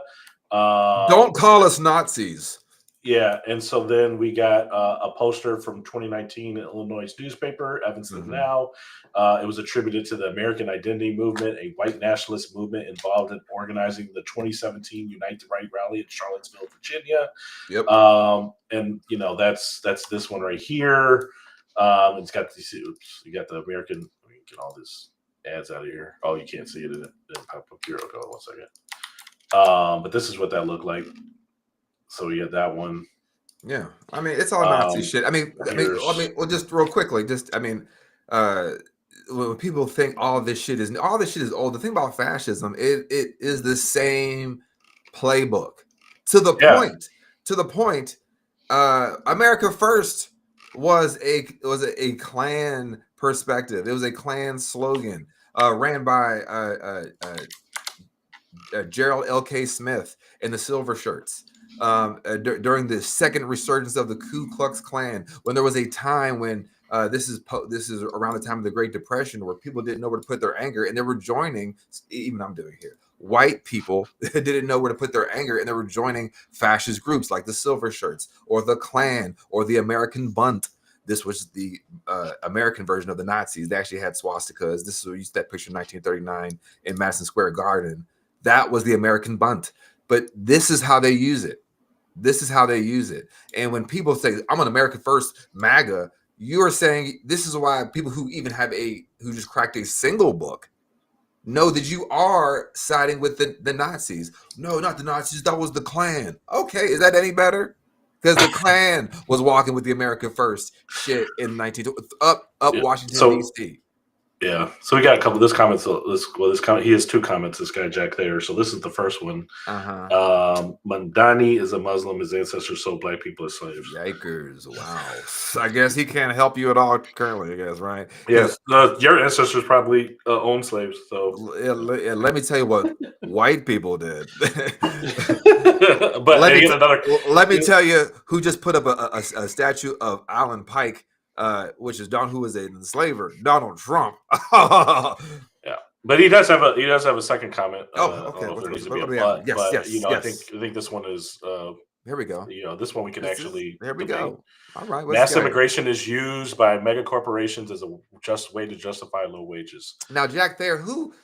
Don't call us Nazis. Yeah, and so then we got a poster from 2019 Illinois newspaper, Evanston Now. It was attributed to the American Identity Movement, a white nationalist movement involved in organizing the 2017 Unite the Right rally in Charlottesville, Virginia. Yep. And that's this one right here. It's got these. Oops, you got the American. Let me get all this ads out of here. Oh, you can't see it. It didn't pop up here. Hold on 1 second. But this is what that looked like. So we had that one. Yeah, I mean, it's all Nazi shit. I mean, well, just real quickly, when people think all this shit is old, the thing about fascism, it is the same playbook to the point. America First was a Klan perspective. It was a Klan slogan ran by Gerald L.K. Smith in the Silver Shirts. During the second resurgence of the Ku Klux Klan, when there was a time when this is around the time of the Great Depression, where people didn't know where to put their anger, and they were joining. Even I'm doing here. White people didn't know where to put their anger, and they were joining fascist groups like the Silver Shirts or the Klan or the American Bunt. This was the American version of the Nazis. They actually had swastikas. This is where you used that picture in 1939 in Madison Square Garden. That was the American Bunt. But this is how they use it. This is how they use it. And when people say, I'm an America First MAGA, you are saying this is why people who just cracked a single book know that you are siding with the Nazis. No, not the Nazis. That was the Klan. Okay, is that any better? Because the Klan was walking with the America First shit in Washington, D.C. Yeah, so we got a couple of this comments. He has two comments. This guy Jack Thayer. So this is the first one. Mandani is a Muslim. His ancestors sold black people as slaves. Yikers! Wow. I guess he can't help you at all currently. I guess, right? Yes. Your ancestors probably owned slaves. So let me tell you what white people did. But let me tell you who just put up a statue of Alan Pike. Which is who is an enslaver, Donald Trump. Yeah, but he does have a second comment. Okay. I think this one is. Here we go. This one we can actually. Here we go. All right. Mass immigration is used by mega corporations as a just way to justify low wages. Now, Jack Thayer, who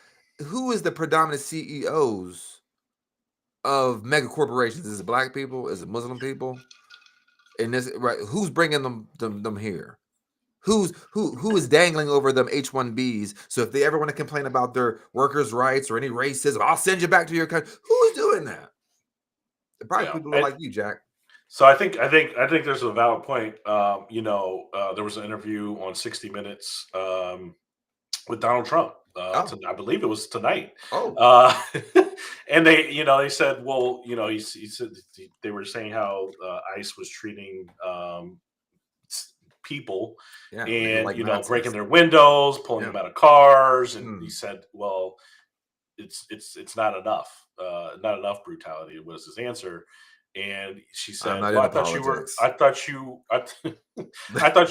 is the predominant CEOs of mega corporations? Is it black people? Is it Muslim people? And this right? Who's bringing them here? Who is dangling over them H-1Bs? So if they ever want to complain about their workers' rights or any racism, I'll send you back to your country. Who's doing that? Probably people like you, Jack. So I think there's a valid point. There was an interview on 60 Minutes with Donald Trump. I believe it was tonight. And they said, well, he said they were saying how ICE was treating people and breaking their windows, pulling them out of cars, and he said, well, it's not enough brutality was his answer. And she said, well, I thought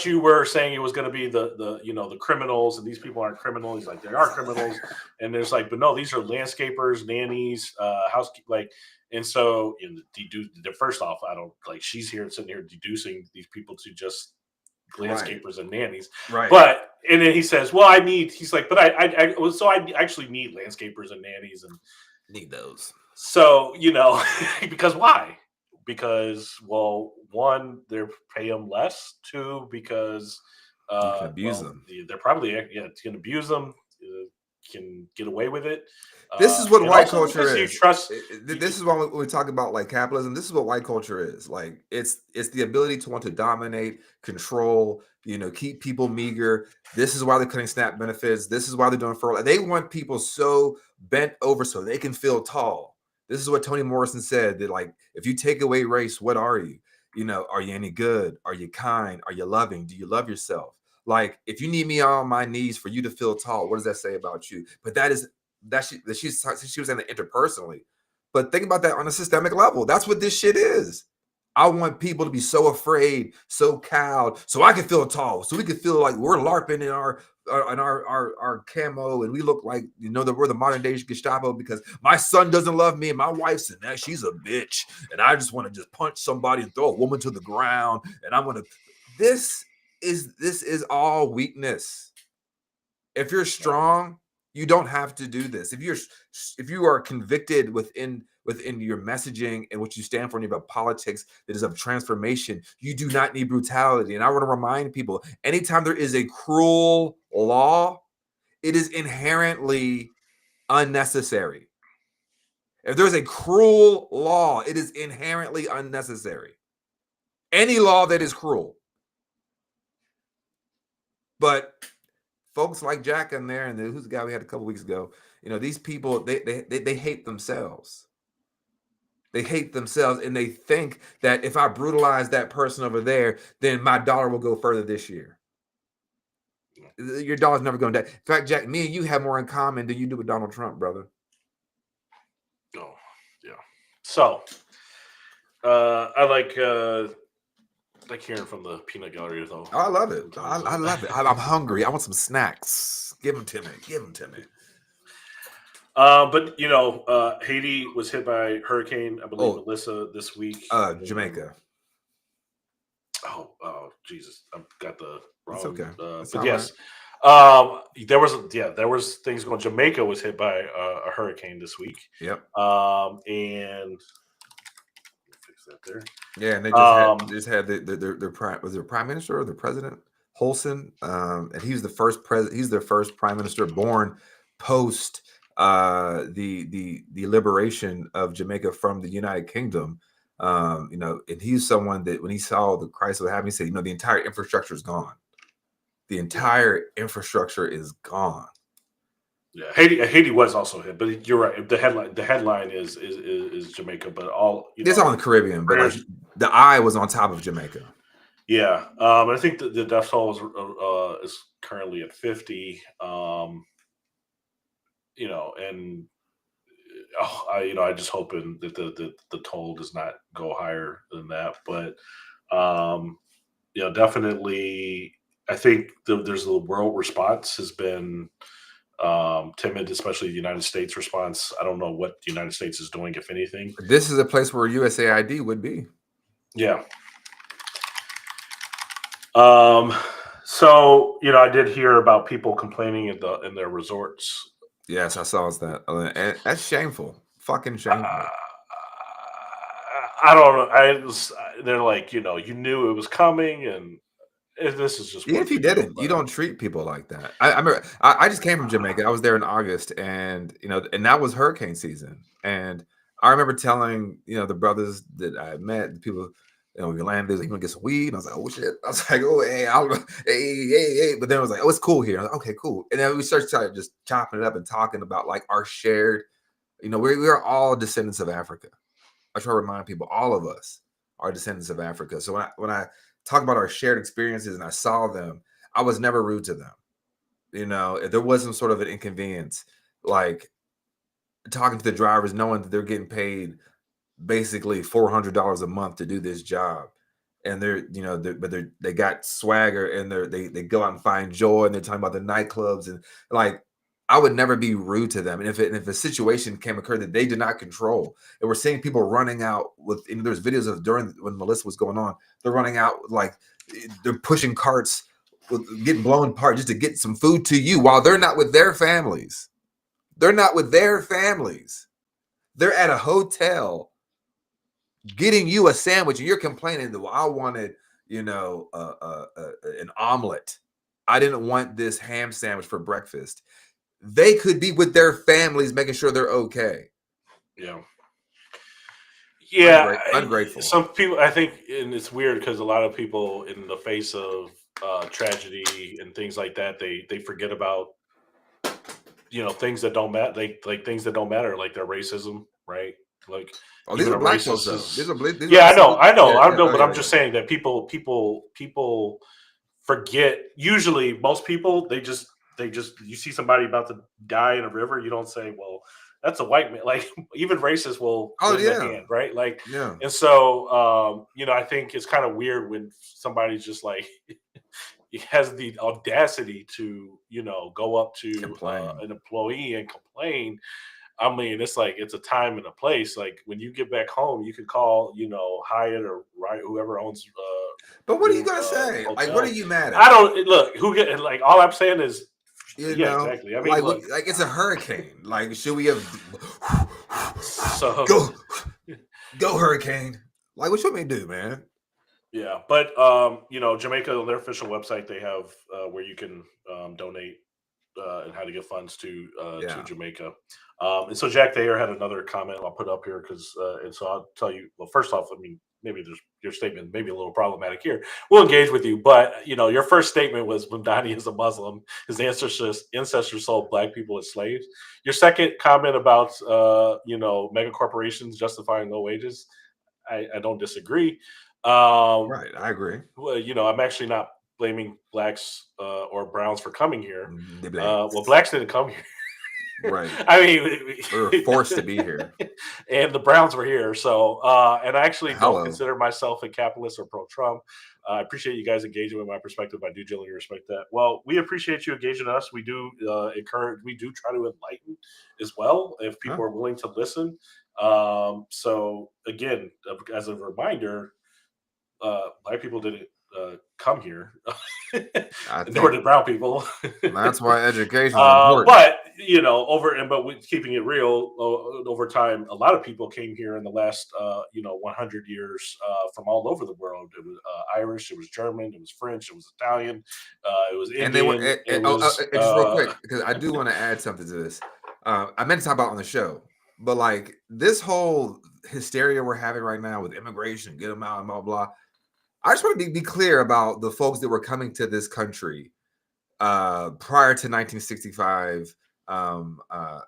you were saying it was going to be the criminals, and these people aren't criminals. He's like, they are criminals. And there's like, but no, these are landscapers, nannies, housekeepers, and so first off, I don't like, she's sitting here deducing these people to just landscapers and nannies. Right. But, and then he says, well, I actually need landscapers and nannies and need those. So, because why? Because, well, one, they pay them less. Two, because you can abuse them. They're probably can abuse them. Can get away with it. This is what white culture is. This is when we talk about like capitalism. This is what white culture is. Like it's the ability to want to dominate, control, keep people meager. This is why they're cutting SNAP benefits. This is why they're doing furlough. They want people so bent over so they can feel tall. This is what Toni Morrison said, that like, if you take away race, what are you? Are you any good? Are you kind? Are you loving? Do you love yourself? Like, if you need me on my knees for you to feel tall, what does that say about you? But she was saying that interpersonally. But think about that on a systemic level. That's what this shit is. I want people to be so afraid, so cowed, so I can feel tall, so we can feel like we're LARPing in our camo, and we look like that we're the modern day Gestapo because my son doesn't love me and my wife's and that she's a bitch, and I just want to just punch somebody and throw a woman to the ground, and I'm gonna. This is all weakness. If you're strong, you don't have to do this. If you are convicted within your messaging and what you stand for, and you have a politics that is of transformation, you do not need brutality. And I want to remind people, anytime there is a cruel law, it is inherently unnecessary. If there's a cruel law, it is inherently unnecessary. Any law that is cruel. But folks like Jack in there, and who's the guy we had a couple weeks ago? These people, they hate themselves. They hate themselves, and they think that if I brutalize that person over there, then my dollar will go further this year. Your dollar's never going to die. In fact, Jack, me and you have more in common than you do with Donald Trump, brother. Oh, yeah. So, I like hearing from the peanut gallery, though. Oh, I love it. I love it. I'm hungry. I want some snacks. Give them to me. Give them to me. But Haiti was hit by hurricane, I believe, Melissa this week. Jamaica. Oh, Jesus! I've got the wrong. It's okay. But yes, there was things going. Jamaica was hit by a hurricane this week. Yep. And fix that there. Yeah, and they just had their prime minister or the president Holson, and he's the first He's their first prime minister born post the liberation of Jamaica from the United Kingdom. And he's someone that when he saw the crisis was happening, he said, the entire infrastructure is gone. The entire infrastructure is gone. Yeah, Haiti was also hit, but you're right. The headline is Jamaica, but it's all in the Caribbean, but the eye was on top of Jamaica. Yeah, I think the death toll is currently at 50. And I just hoping that the toll does not go higher than that. But definitely, I think there's the world response has been timid, especially the United States response. I don't know what the United States is doing, if anything. This is a place where USAID would be. Yeah. So I did hear about people complaining in their resorts. Yes, I saw that. And that's shameful. Fucking shameful. I don't know. They're like, you knew it was coming, and this is just. Even if you didn't, you don't treat people like that. I remember. I just came from Jamaica. I was there in August, and and that was hurricane season. And I remember telling the brothers that I met, the people. We landed. They was like, "You want to get some weed?" And I was like, "Oh shit!" I was like, "Oh hey, hey!" But then I was like, "Oh, it's cool here." I was like, "Okay, cool." And then we started just chopping it up and talking about like our shared. We're all descendants of Africa. I try to remind people, all of us are descendants of Africa. So when I talk about our shared experiences and I saw them, I was never rude to them. If there was some sort of an inconvenience, like talking to the drivers, knowing that they're getting paid basically $400 a month to do this job, and they got swagger, and they go out and find joy, and they're talking about the nightclubs, and like I would never be rude to them. And if a situation occur that they did not control, and we're seeing people running out with, there's videos of during when Melissa was going on, they're running out like they're pushing carts, getting blown apart just to get some food to you while they're not with their families. They're not with their families. They're at a hotel getting you a sandwich, and you're complaining that, well, I wanted, an omelet. I didn't want this ham sandwich for breakfast. They could be with their families, making sure they're okay. Yeah. Yeah. Ungrateful. Some people, I think, and it's weird because a lot of people in the face of tragedy and things like that, they forget about, things that don't matter. Like things that don't matter, like their racism, right? Like, these are black folks, though. These are I know, but I'm yeah. just saying that people forget. Usually, most people, they just you see somebody about to die in a river, you don't say, well, that's a white man. Like even racists will lend a hand, right? Like, Yeah. and so I think it's kind of weird when somebody's just like he has the audacity to, go up to an employee and complain. I mean, it's like it's a time and a place. Like when you get back home, you can call, Hyatt or whoever owns. But what are you gonna say? Like, what are you mad at? I don't look. Who get like? All I'm saying is, exactly. I mean, like it's a hurricane. Like, should we have so go hurricane? Like, what should we do, man? Yeah, but Jamaica on their official website they have where you can donate and how to get funds to Jamaica. And so Jack Thayer had another comment I'll put up here because and so I'll tell you. Well, first off, I mean maybe your statement may be a little problematic here. We'll engage with you, but your first statement was when Donnie is a Muslim, his ancestors sold black people as slaves. Your second comment about mega corporations justifying low wages, I don't disagree. Right, I agree. Well, I'm actually not blaming blacks or browns for coming here. Well, blacks didn't come here. Right. I mean, we were forced to be here. And the Browns were here. So, and I actually don't consider myself a capitalist or pro-Trump. I appreciate you guys engaging with my perspective. I do genuinely respect that. Well, we appreciate you engaging us. We do we do try to enlighten as well if people are willing to listen. So again, as a reminder, black people didn't come here, nor did brown people. That's why education is important. But keeping it real, over time, a lot of people came here in the last 100 years from all over the world. It was Irish, it was German, it was French, it was Italian, it was Indian. And they were just real quick because I do want to add something to this. I meant to talk about on the show, but like this whole hysteria we're having right now with immigration, get them out and blah blah. I just want to be clear about the folks that were coming to this country prior to 1965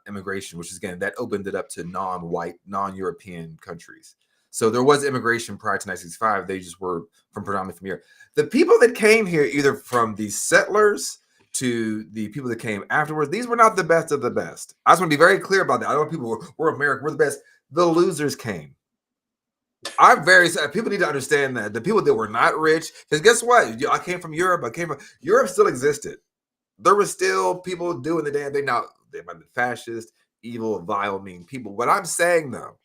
immigration, which is again that opened it up to non-white, non-European countries. So there was immigration prior to 1965. They just were from predominantly from here. The people that came here, either from the settlers to the people that came afterwards, these were not the best of the best. I just want to be very clear about that. I don't know people we're America, we're the best. The losers came. I'm very sad. People need to understand that the people that were not rich, because guess what? I came from Europe. Europe still existed. There were still people doing the damn thing. Now, they might be fascist, evil, vile, mean people. What I'm saying, though,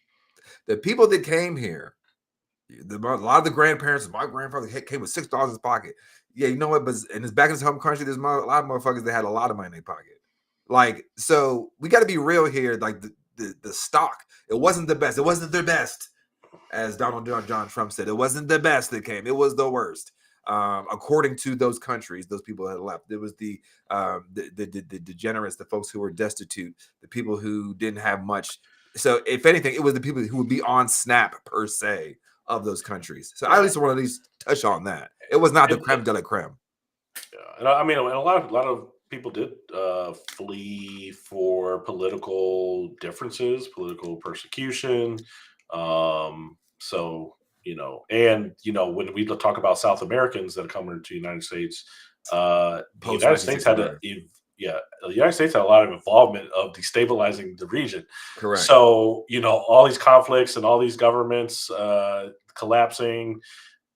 the people that came here, a lot of the grandparents, my grandfather came with $6 in his pocket. Yeah, you know what? But in his back in his home country, there's a lot of motherfuckers that had a lot of money in their pocket. Like, so we got to be real here. Like the stock, it wasn't the best. It wasn't their best. As Donald John Trump said, it wasn't the best that came. It was the worst. According to those countries, those people that left. It was the degenerates, the folks who were destitute, the people who didn't have much. So if anything, it was the people who would be on snap per se of those countries. So I at least want to at least touch on that. It was not the creme de la creme. Yeah, and I mean, a lot of people did flee for political differences, political persecution. So, when we talk about South Americans that come into the United States, the United States had the United States had a lot of involvement of destabilizing the region. Correct. So, all these conflicts and all these governments collapsing,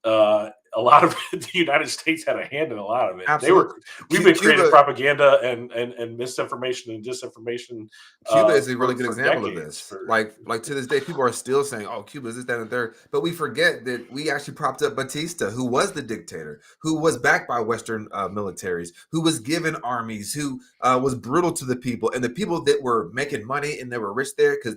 a lot of the United States had a hand in a lot of it. Absolutely. We've been creating propaganda and misinformation and disinformation. Cuba is a really good example of this. Like to this day, people are still saying, "Oh, Cuba is this, that, and third." But we forget that we actually propped up Batista, who was the dictator, who was backed by Western militaries, who was given armies, who was brutal to the people, and the people that were making money and they were rich there because.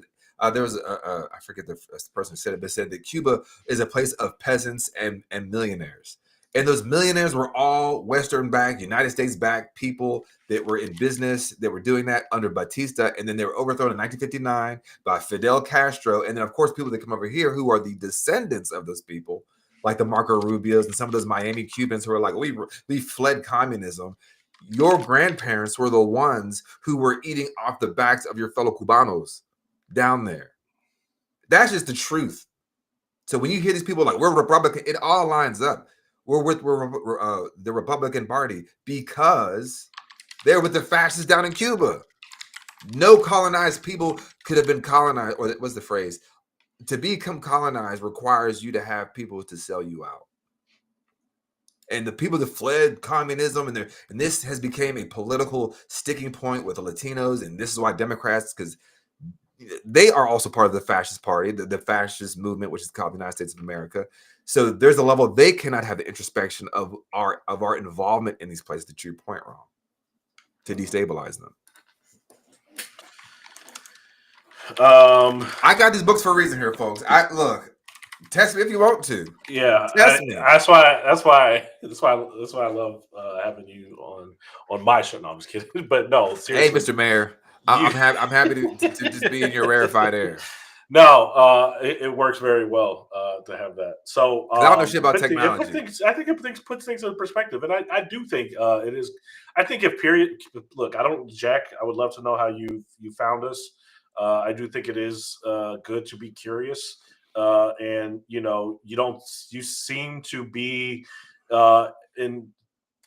There was I forget the person who said it, but said that Cuba is a place of peasants and millionaires. And those millionaires were all Western backed, United States backed people that were in business, that were doing that under Batista. And then they were overthrown in 1959 by Fidel Castro. And then, of course, people that come over here who are the descendants of those people, like the Marco Rubios and some of those Miami Cubans who are like, we fled communism. Your grandparents were the ones who were eating off the backs of your fellow Cubanos down there. That's just the truth. So when you hear these people like we're Republican, it all lines up. We're with the Republican Party because They're with the fascists down in Cuba. No colonized people could have been colonized, or what's the phrase? To become colonized requires you to have people to sell you out. And the people that fled communism, and this has become a political sticking point with the Latinos, and this is why Democrats, because they are also part of the fascist party, the fascist movement, which is called the United States of America. So there's a level they cannot have the introspection of our involvement in these places, to your point, wrong, to destabilize them. I got these books for a reason here, folks. Look, test me if you want to. Yeah, Test me. That's why I love having you on my show. No, I'm just kidding. But no, seriously. Hey, Mr. Mayor, I'm happy to just be in your rarefied air. No, it works very well to have that. So I don't know shit about technology. I think it puts things in perspective, and I do think it is. I think if period. Look, I don't, Jack. I would love to know how you found us. I do think it is good to be curious, and you seem to be in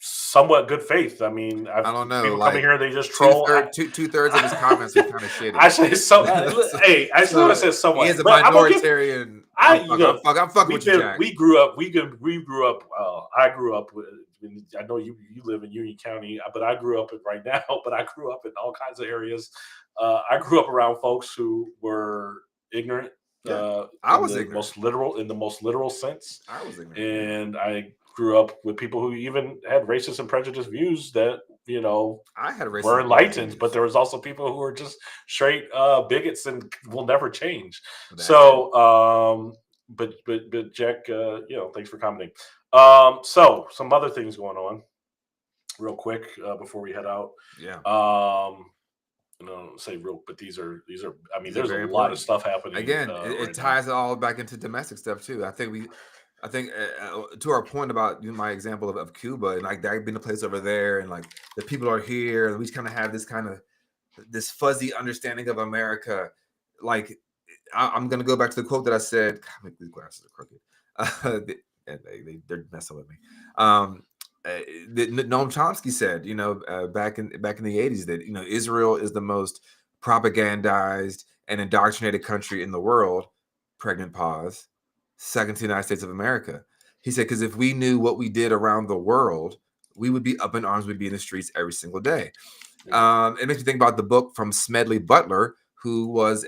somewhat good faith. I mean, I don't know. People like, coming here, they just troll. Two-thirds of his comments are kind of shitty. I say so. Hey, I still want to say somewhat. He is a minoritarian. I'm fucking with you, Jack. We grew up. I grew up with. I know you live in Union County, but I grew up right now. But I grew up in all kinds of areas. I grew up around folks who were ignorant. Yeah. I was ignorant. In the most literal sense. I was ignorant, and I grew up with people who even had racist and prejudiced views that I had were enlightened, but there was also people who were just straight bigots and will never change. So, but Jack, thanks for commenting. So some other things going on, real quick before we head out. Yeah. Say real, but these are. I mean, there's a lot of stuff happening. Again, it ties it all back into domestic stuff too. I think to our point about my example of Cuba, and like I've been a place over there, and like the people are here, and we kind of have this fuzzy understanding of America. Like I'm gonna go back to the quote that I said. God, these glasses are crooked. They're messing with me. Noam Chomsky said, back in the 80s that Israel is the most propagandized and indoctrinated country in the world. Pregnant pause. Second to the United States of America. He said, because if we knew what we did around the world, we would be up in arms. We'd be in the streets every single day. It makes me think about the book from Smedley Butler, who was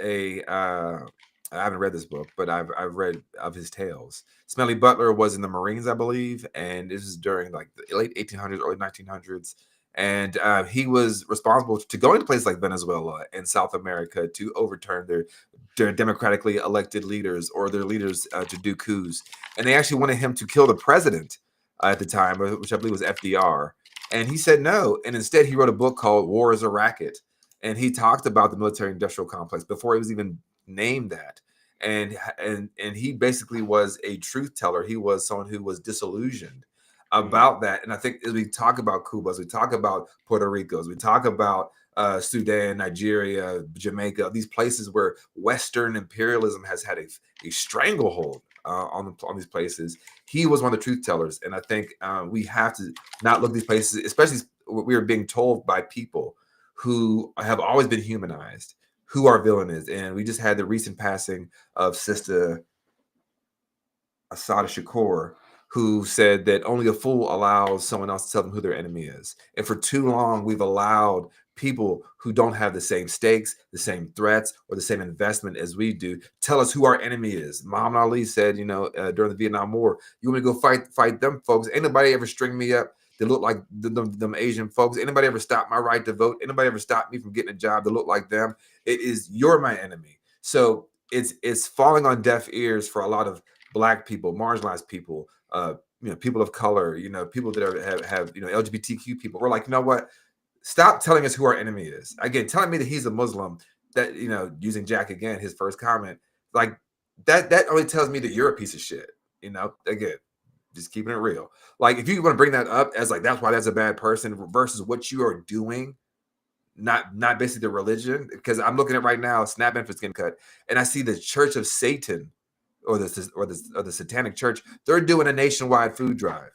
I haven't read this book, but I've read of his tales. Smedley Butler was in the Marines, I believe, and this is during like the late 1800s, early 1900s. And he was responsible to going to places like Venezuela and South America to overturn their democratically elected leaders or their leaders to do coups. And they actually wanted him to kill the president at the time, which I believe was FDR. And he said no. And instead, he wrote a book called War is a Racket. And he talked about the military-industrial complex before he was even named that. And he basically was a truth teller. He was someone who was disillusioned about that. And I think as we talk about Cuba, as we talk about Puerto Rico, as we talk about Sudan, Nigeria, Jamaica, these places where Western imperialism has had a stranglehold on these places, he was one of the truth tellers. And I think we have to not look at these places, especially we are being told by people who have always been humanized, who our villain is. And we just had the recent passing of Sister Assata Shakur, who said that only a fool allows someone else to tell them who their enemy is. And for too long, we've allowed people who don't have the same stakes, the same threats, or the same investment as we do tell us who our enemy is. Muhammad Ali said, during the Vietnam War, you want me to go fight them folks? Ain't nobody ever string me up that look like them Asian folks. Anybody ever stop my right to vote? Anybody ever stop me from getting a job that look like them? You're my enemy. So it's falling on deaf ears for a lot of Black people, marginalized people, people of color, people that have LGBTQ people. We're like, you know what? Stop telling us who our enemy is. Again, telling me that he's a Muslim, that, using Jack again, his first comment, like that only tells me that you're a piece of shit. Again, just keeping it real. Like, if you want to bring that up as like, that's why that's a bad person versus what you are doing, not basically the religion, because I'm looking at right now, Snap Infant's getting cut, and I see the Church of Satan or the Satanic Church, they're doing a nationwide food drive.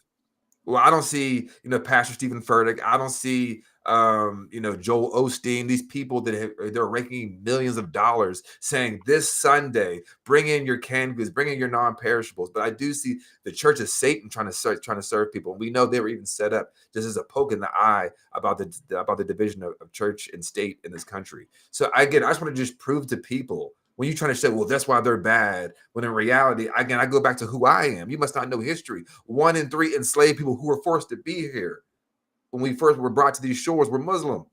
Well, I don't see, Pastor Stephen Furtick. I don't see Joel Osteen, these people they're raking millions of dollars saying this Sunday, bring in your canned goods, bring in your non-perishables. But I do see the Church of Satan trying to serve people. We know they were even set up just as a poke in the eye about the division of church and state in this country. So I just want to just prove to people, when you're trying to say, well, that's why they're bad, when in reality, again, I go back to who I am. You must not know history. 1 in 3 enslaved people who were forced to be here when we first were brought to these shores were Muslim.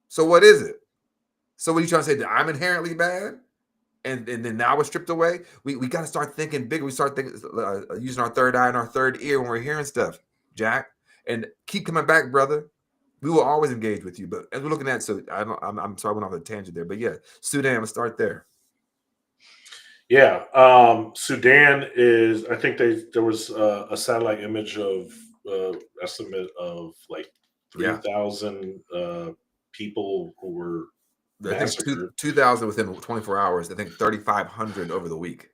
So what is it? So what are you trying to say, that I'm inherently bad? And then now we're stripped away? We got to start thinking bigger. We start thinking, using our third eye and our third ear when we're hearing stuff, Jack. And keep coming back, brother. We will always engage with you. But as we're looking at, so I'm sorry I went off a tangent there. But yeah, Sudan, let's start there. Yeah. Sudan is, I think there was a satellite image of estimate of like 3,000 people who were massacred. I think 2,000 within 24 hours. I think 3,500 over the week,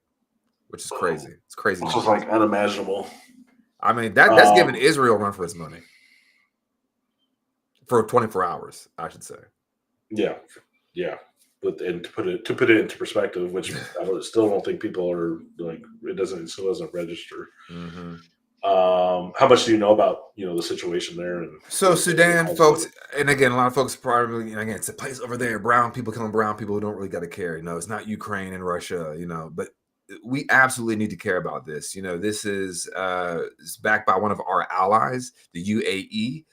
which is crazy. It's crazy. It's just like unimaginable. I mean, that's giving Israel a run for its money for 24 hours, I should say. Yeah. But and to put it into perspective, which I still don't think people are like, it still doesn't register. Mm-hmm. How much do you know about the situation there? And so Sudan, folks, and again, a lot of folks probably, again, it's a place over there. Brown people killing brown people who don't really got to care. It's not Ukraine and Russia. But we absolutely need to care about this. This is backed by one of our allies, the UAE.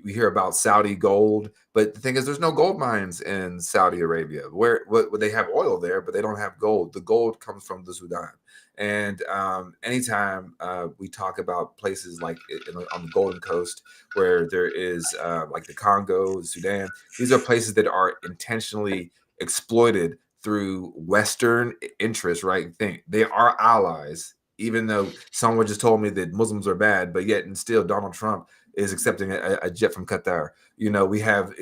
We hear about Saudi gold, but the thing is, there's no gold mines in Saudi Arabia. Where they have oil there, but they don't have gold. The gold comes from the Sudan. And anytime we talk about places like on the Golden Coast, where there is like the Congo, Sudan, these are places that are intentionally exploited through Western interests, right? They are allies, even though someone just told me that Muslims are bad, but yet and still Donald Trump is accepting a jet from Qatar. We have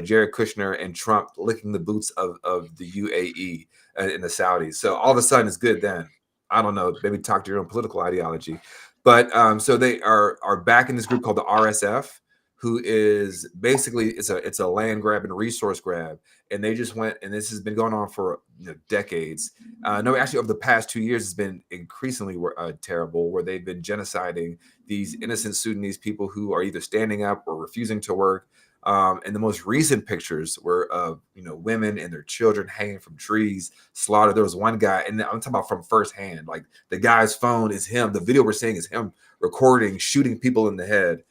Jared Kushner and Trump licking the boots of the UAE and the Saudis. So all of a sudden it's good then. I don't know, maybe talk to your own political ideology. But so they are back in this group called the RSF, who is basically it's a land grab and resource grab. And they just went, and this has been going on for decades. No, actually, over the past 2 years, it's been increasingly terrible, where they've been genociding these innocent Sudanese people who are either standing up or refusing to work. And the most recent pictures were of women and their children hanging from trees, slaughtered. There was one guy, and I'm talking about from firsthand. Like the guy's phone is him. The video we're seeing is him recording, shooting people in the head.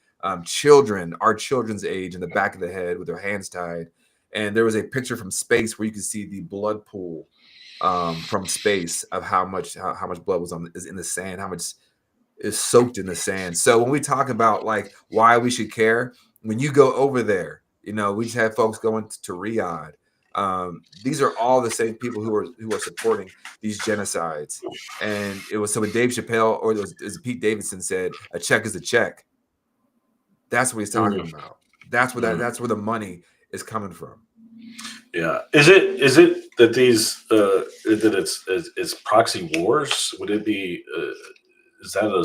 Children, our children's age, in the back of the head with their hands tied. And there was a picture from space where you could see the blood pool from space of how much blood is in the sand, how much is soaked in the sand. So when we talk about like why we should care, when you go over there, we just have folks going to Riyadh. These are all the same people who are supporting these genocides. And it was when Dave Chappelle, or it was Pete Davidson, said a check is a check. That's what he's talking about. That's where that's where the money is coming from. Yeah. Is it that these that it's proxy wars? Would it be is that a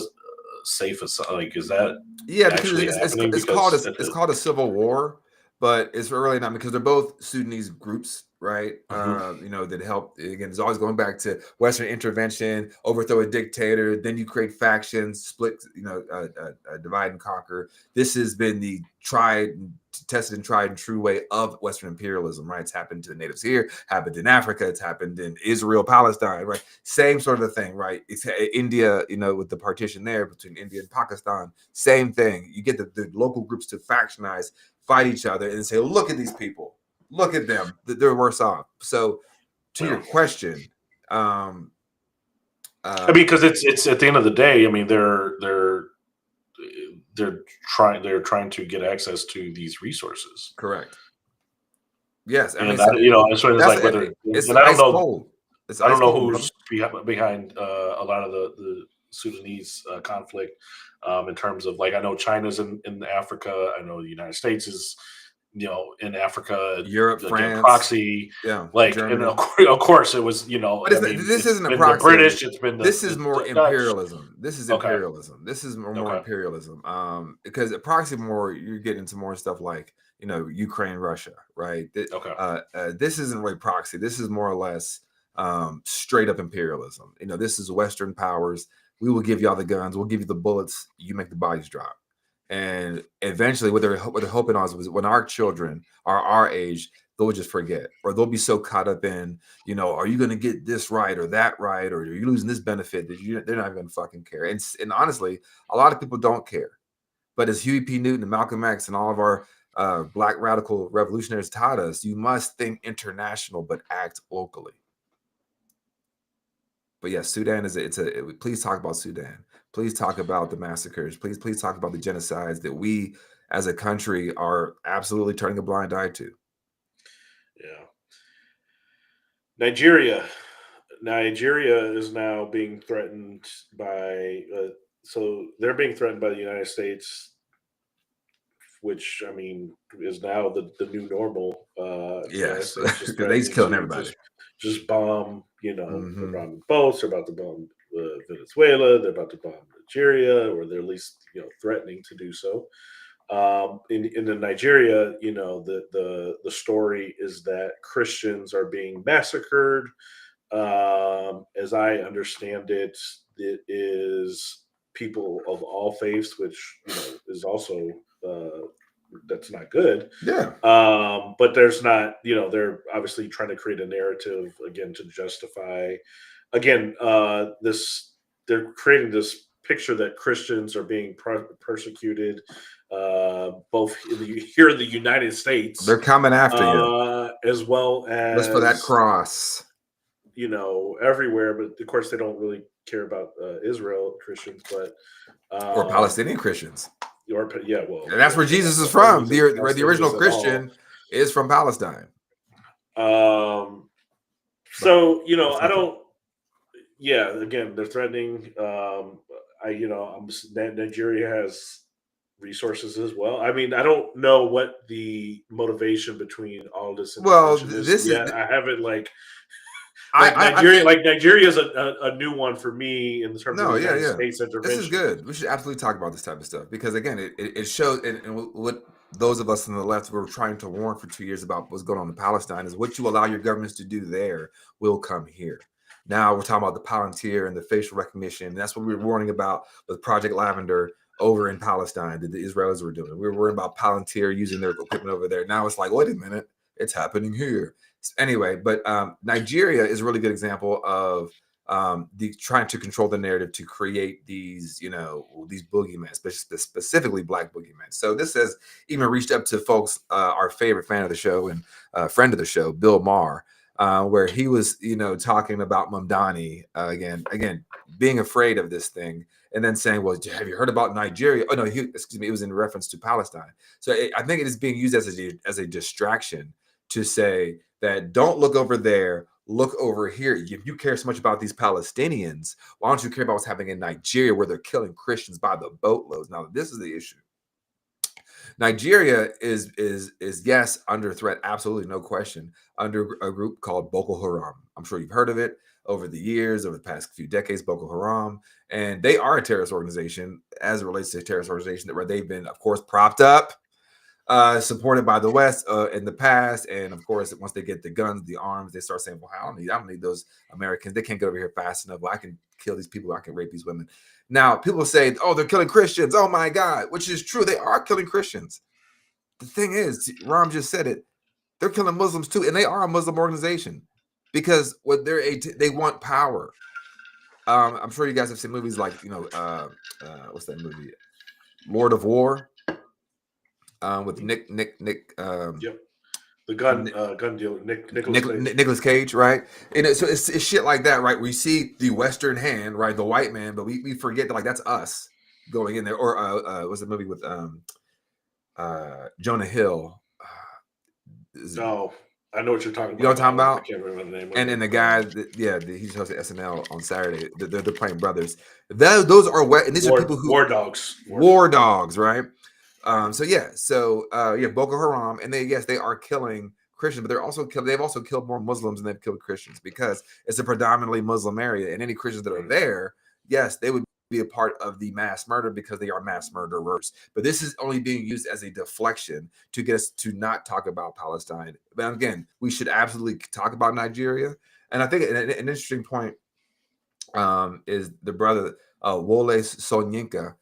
safe like is that because it's called a civil war, but it's really not, because they're both Sudanese groups, right? That help. Again, it's always going back to Western intervention, overthrow a dictator, then you create factions, split, divide and conquer. This has been the tested and tried and true way of Western imperialism, right? It's happened to the natives here, happened in Africa, it's happened in Israel, Palestine, right? Same sort of thing, right? It's India, with the partition there between India and Pakistan, same thing. You get the local groups to factionize, fight each other, and say, look at these people. Look at them. They're worse off. So to your question, I mean, because it's at the end of the day, I mean, they're trying to get access to these resources. Correct. Yes, I mean, it's like whether I don't know who's behind a lot of the Sudanese conflict in terms of, like, I know China's in Africa. I know the United States is in Africa, Europe, again, France, proxy, and Germany. of course it was, But this isn't a been proxy. the British, it's been This the is more Dutch. imperialism. This is Okay. imperialism. This is more Okay. imperialism. Because a proxy more, you get into more stuff like Ukraine, Russia, right? Okay. This isn't really proxy. This is more or less straight up imperialism. This is Western powers. We will give y'all the guns. We'll give you the bullets. You make the bodies drop. And eventually, what they're hoping on is when our children are our age, they'll just forget, or they'll be so caught up in, are you going to get this right or that right, or are you losing this benefit that they're not going to fucking care. And honestly, a lot of people don't care. But as Huey P. Newton and Malcolm X and all of our Black radical revolutionaries taught us, you must think international but act locally. But yes, Sudan please talk about Sudan. Please talk about the massacres. Please talk about the genocides that we as a country are absolutely turning a blind eye to. Yeah. Nigeria is now being threatened by so they're being threatened by the United States, which is now the new normal. Yes, because they're just killing everybody. Just bomb, they're Mhm. bombing boats. They're about to bomb Venezuela. They're about to bomb Nigeria, or they're at least threatening to do so. In the Nigeria, the story is that Christians are being massacred. As I understand it, it is people of all faiths, which is also that's not good. Yeah. But there's not, they're obviously trying to create a narrative again to justify, this. They're creating this picture that Christians are being persecuted, both here in the United States. They're coming after you, as well as just for that cross. Everywhere. But of course, they don't really care about Israel Christians, but or Palestinian Christians. And that's where Jesus is from. The original Christian is from Palestine. So I don't. Yeah, again, they're threatening. Nigeria has resources as well. I don't know what the motivation between all this. Well, is yet. I haven't Nigeria is a new one for me in terms of United States intervention. This is good. We should absolutely talk about this type of stuff because again, it shows, and what those of us on the left were trying to warn for 2 years about what's going on in Palestine is what you allow your governments to do there will come here. Now we're talking about the Palantir and the facial recognition. And that's what we were warning about with Project Lavender over in Palestine that the Israelis were doing. We were worried about Palantir using their equipment over there. Now it's like, wait a minute, it's happening here. Anyway, but Nigeria is a really good example of the trying to control the narrative to create these, these boogeymen, specifically Black boogeymen. So this has even reached up to folks, our favorite fan of the show and friend of the show, Bill Maher, where he was, talking about Mamdani again, being afraid of this thing, and then saying, "Well, have you heard about Nigeria?" Oh no, it was in reference to Palestine. So I think it is being used as a distraction to say that don't look over there, look over here. If you care so much about these Palestinians, why don't you care about what's happening in Nigeria where they're killing Christians by the boatloads? Now, this is the issue. Nigeria is yes, under threat, absolutely, no question, under a group called Boko Haram. I'm sure you've heard of it over the years, over the past few decades, Boko Haram. And they are a terrorist organization as it relates to a terrorist organization where they've been, of course, propped up, supported by the West in the past. And of course, once they get the guns, the arms, they start saying, well, I don't need those Americans. They can't get over here fast enough. Well, I can kill these people. I can rape these women. Now, people say, oh, they're killing Christians. Oh, my God, which is true. They are killing Christians. The thing is, Raum just said it. They're killing Muslims, too. And they are a Muslim organization because what they want power. I'm sure you guys have seen movies like, what's that movie? Lord of War. With Nick yep, the gun dealer, Nicolas Cage, right? And so it's shit like that, right? We see the Western hand, right, the white man, but we forget that that's us going in there. Or what's the movie with Jonah Hill? No, I know what you're talking about. You know what I'm talking about? I can't remember the name. And the guy, he's hosting SNL on Saturday. They're playing brothers. Those are and these are people who war dogs, right? Boko Haram, and they are killing Christians, but they've also killed more Muslims than they've killed Christians because it's a predominantly Muslim area, and any Christians that are there, yes, they would be a part of the mass murder because they are mass murderers. But this is only being used as a deflection to get us to not talk about Palestine. But again, we should absolutely talk about Nigeria. And I think an interesting point is the brother Wole Soyinka.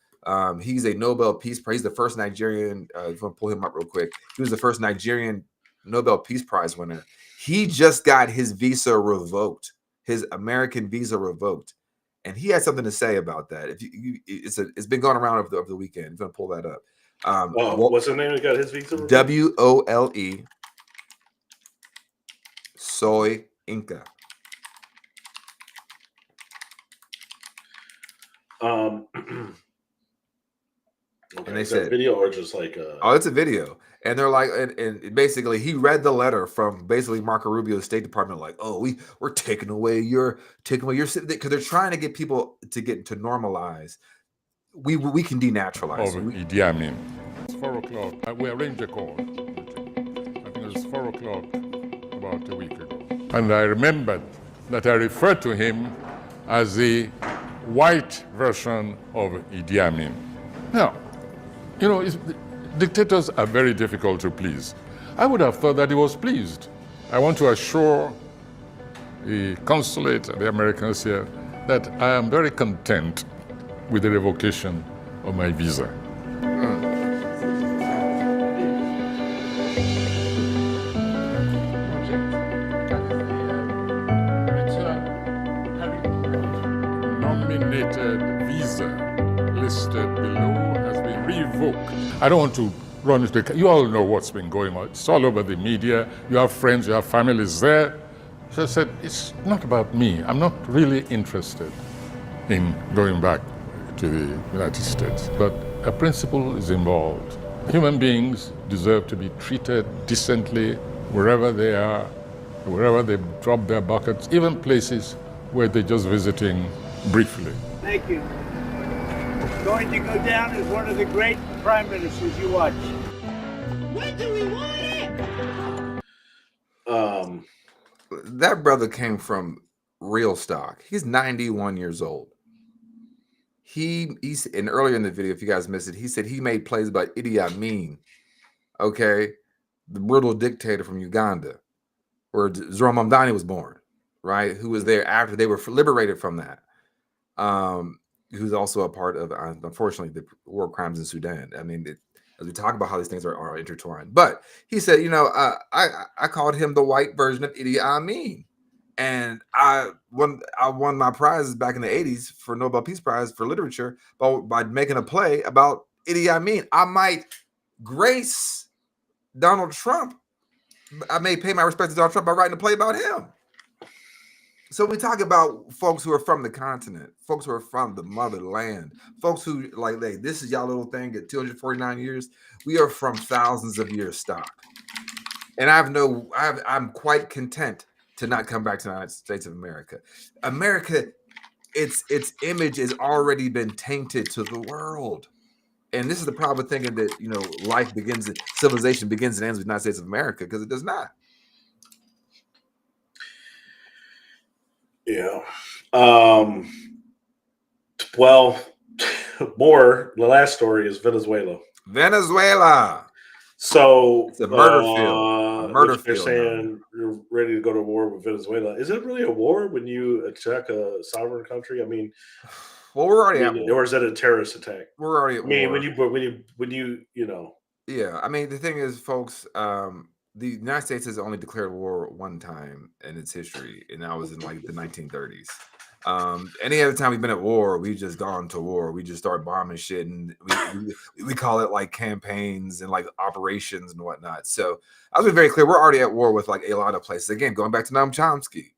He's a Nobel Peace Prize. He's the first Nigerian. If you want to pull him up real quick, he was the first Nigerian Nobel Peace Prize winner. He just got his visa revoked, his American visa revoked, and he had something to say about that. It's been going around over the weekend. I'm gonna pull that up. What's his name? He got his visa revoked? Wole Soyinka. Okay, and they is that said video or just like it's a video, and they're like, and basically he read the letter from basically Marco Rubio's State Department, like, oh, we're taking away your because they're trying to get people to normalize. We can denaturalize of Idi Amin. It's 4 o'clock. We arranged a call. I think it was 4 o'clock about a week ago. And I remembered that I referred to him as the white version of Idi Amin. Now, dictators are very difficult to please. I would have thought that he was pleased. I want to assure the consulate and the Americans here that I am very content with the revocation of my visa. Nominated visa listed below has been revoked. I don't want to run into the... You all know what's been going on. It's all over the media. You have friends, you have families there. So I said, it's not about me. I'm not really interested in going back to the United States. But a principle is involved. Human beings deserve to be treated decently wherever they are, wherever they drop their buckets, even places where they're just visiting briefly. Thank you. Going to go down as one of the great prime ministers you watch. What do we want it? That brother came from real stock. He's 91 years old. He's and earlier in the video, if you guys missed it, he said he made plays about Idi Amin, okay, the brutal dictator from Uganda, where Zoran Mamdani was born, right? Who was there after they were liberated from that. Who's also a part of, unfortunately, the war crimes in Sudan. I mean, as we talk about how these things are intertwined. But he said, I called him the white version of Idi Amin. And I won my prizes back in the 80s for Nobel Peace Prize for literature by making a play about Idi Amin. I might grace Donald Trump. I may pay my respect to Donald Trump by writing a play about him. So we talk about folks who are from the continent, folks who are from the motherland, folks who this is y'all little thing at 249 years. We are from thousands of years stock. And I'm quite content to not come back to the United States of America. America, its image has already been tainted to the world. And this is the problem with thinking that, civilization begins and ends with the United States of America, because it does not. Yeah. Well, the last story is Venezuela. So it's a murder field. They're saying you're ready to go to war with Venezuela. Is it really a war when you attack a sovereign country? I mean, well, we're already at war. Or is it a terrorist attack? We're already at war. when you Yeah, I mean, the thing is, folks, the United States has only declared war one time in its history, and that was in the 1930s. Any other time we've been at war, we've just gone to war. We just start bombing shit, and we call it campaigns and operations and whatnot. So I was very clear. We're already at war with a lot of places. Again, going back to Noam Chomsky,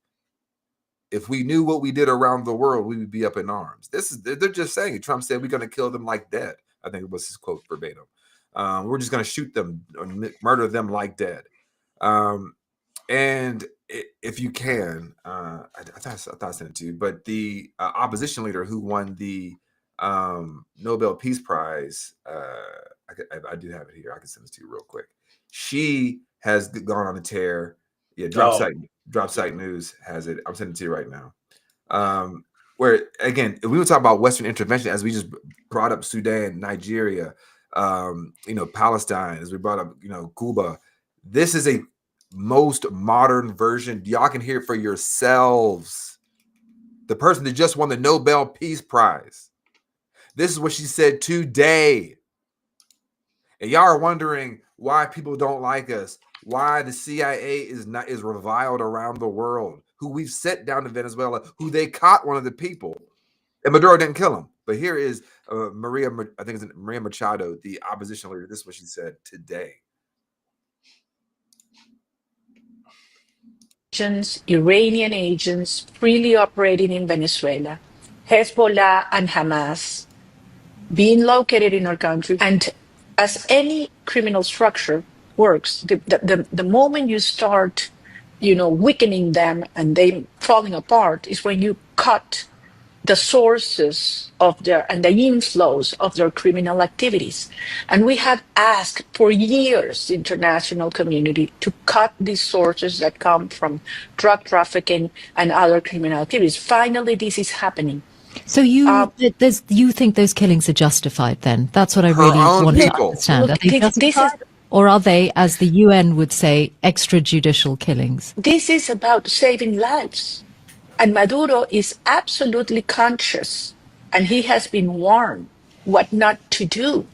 if we knew what we did around the world, we would be up in arms. They're just saying it. Trump said we're going to kill them like dead. I think it was his quote verbatim. We're just going to shoot them or murder them like dead. And if you can, I thought I sent it to you, but the opposition leader who won the Nobel Peace Prize. I do have it here. I can send this to you real quick. She has gone on a tear. Yeah, Drop Site News has it. I'm sending it to you right now. Where again, we were talking about Western intervention as we just brought up Sudan, Nigeria, Palestine, as we brought up, Cuba. This is a most modern version. Y'all can hear it for yourselves. The person that just won the Nobel Peace Prize. This is what she said today. And y'all are wondering why people don't like us, why the CIA is reviled around the world, who we've sent down to Venezuela, who they caught one of the people. And Maduro didn't kill him. But here is Maria Machado, the opposition leader. This is what she said today. Iranian agents freely operating in Venezuela, Hezbollah and Hamas being located in our country. And as any criminal structure works, the moment you start, weakening them and they falling apart is when you cut the sources of the inflows of their criminal activities. And we have asked for years, the international community, to cut these sources that come from drug trafficking and other criminal activities. Finally, this is happening. So you think those killings are justified then? That's what I really want to understand. Are they justified? Or are they, as the UN would say, extrajudicial killings? This is about saving lives. And Maduro is absolutely conscious, and he has been warned what not to do.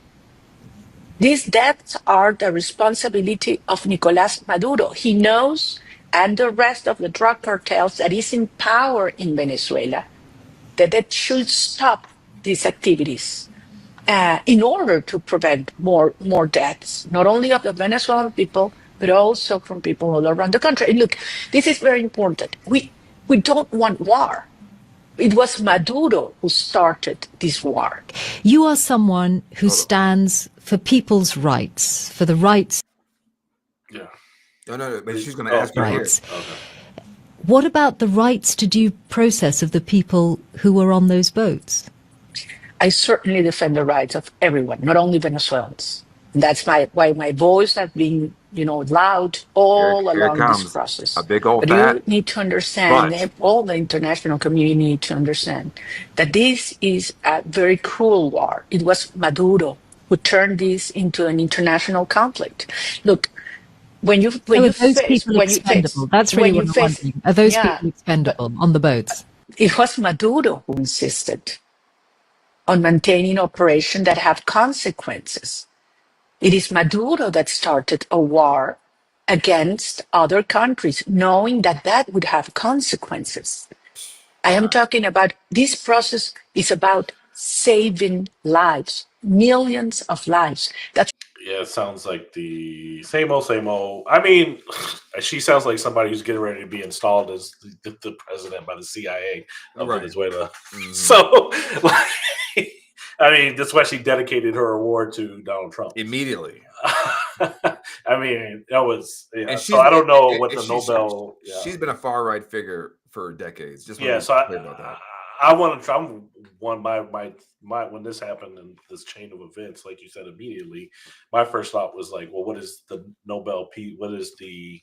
These deaths are the responsibility of Nicolás Maduro. He knows, and the rest of the drug cartels that is in power in Venezuela, that they should stop these activities in order to prevent more deaths, not only of the Venezuelan people, but also from people all around the country. And look, this is very important. We don't want war. It was Maduro who started this war. You are someone who stands for people's rights, for the rights. Yeah. No, but she's going to ask rights. Okay. What about the rights to due process of the people who were on those boats? I certainly defend the rights of everyone, not only Venezuelans. And that's why my voice has been, loud all along this process. A big old but you need to understand, all the international community need to understand that this is a very cruel war. It was Maduro who turned this into an international conflict. Look, when you face, expendable? That's really what I'm wondering. Are those people expendable on the boats? It was Maduro who insisted on maintaining operations that have consequences. It is Maduro that started a war against other countries, knowing that would have consequences. I am talking about this process is about saving lives, millions of lives. Yeah, it sounds like the same old, same old. I mean, she sounds like somebody who's getting ready to be installed as the president by the CIA of Venezuela. Mm-hmm. So, I mean, that's why she dedicated her award to Donald Trump immediately. I mean, that was. Yeah. So I don't know what the Nobel. She's been a far right figure for decades. Just so about that. I want to. I'm one. My when this happened and this chain of events, like you said, immediately, my first thought was like, well, what is the Nobel Peace? What is the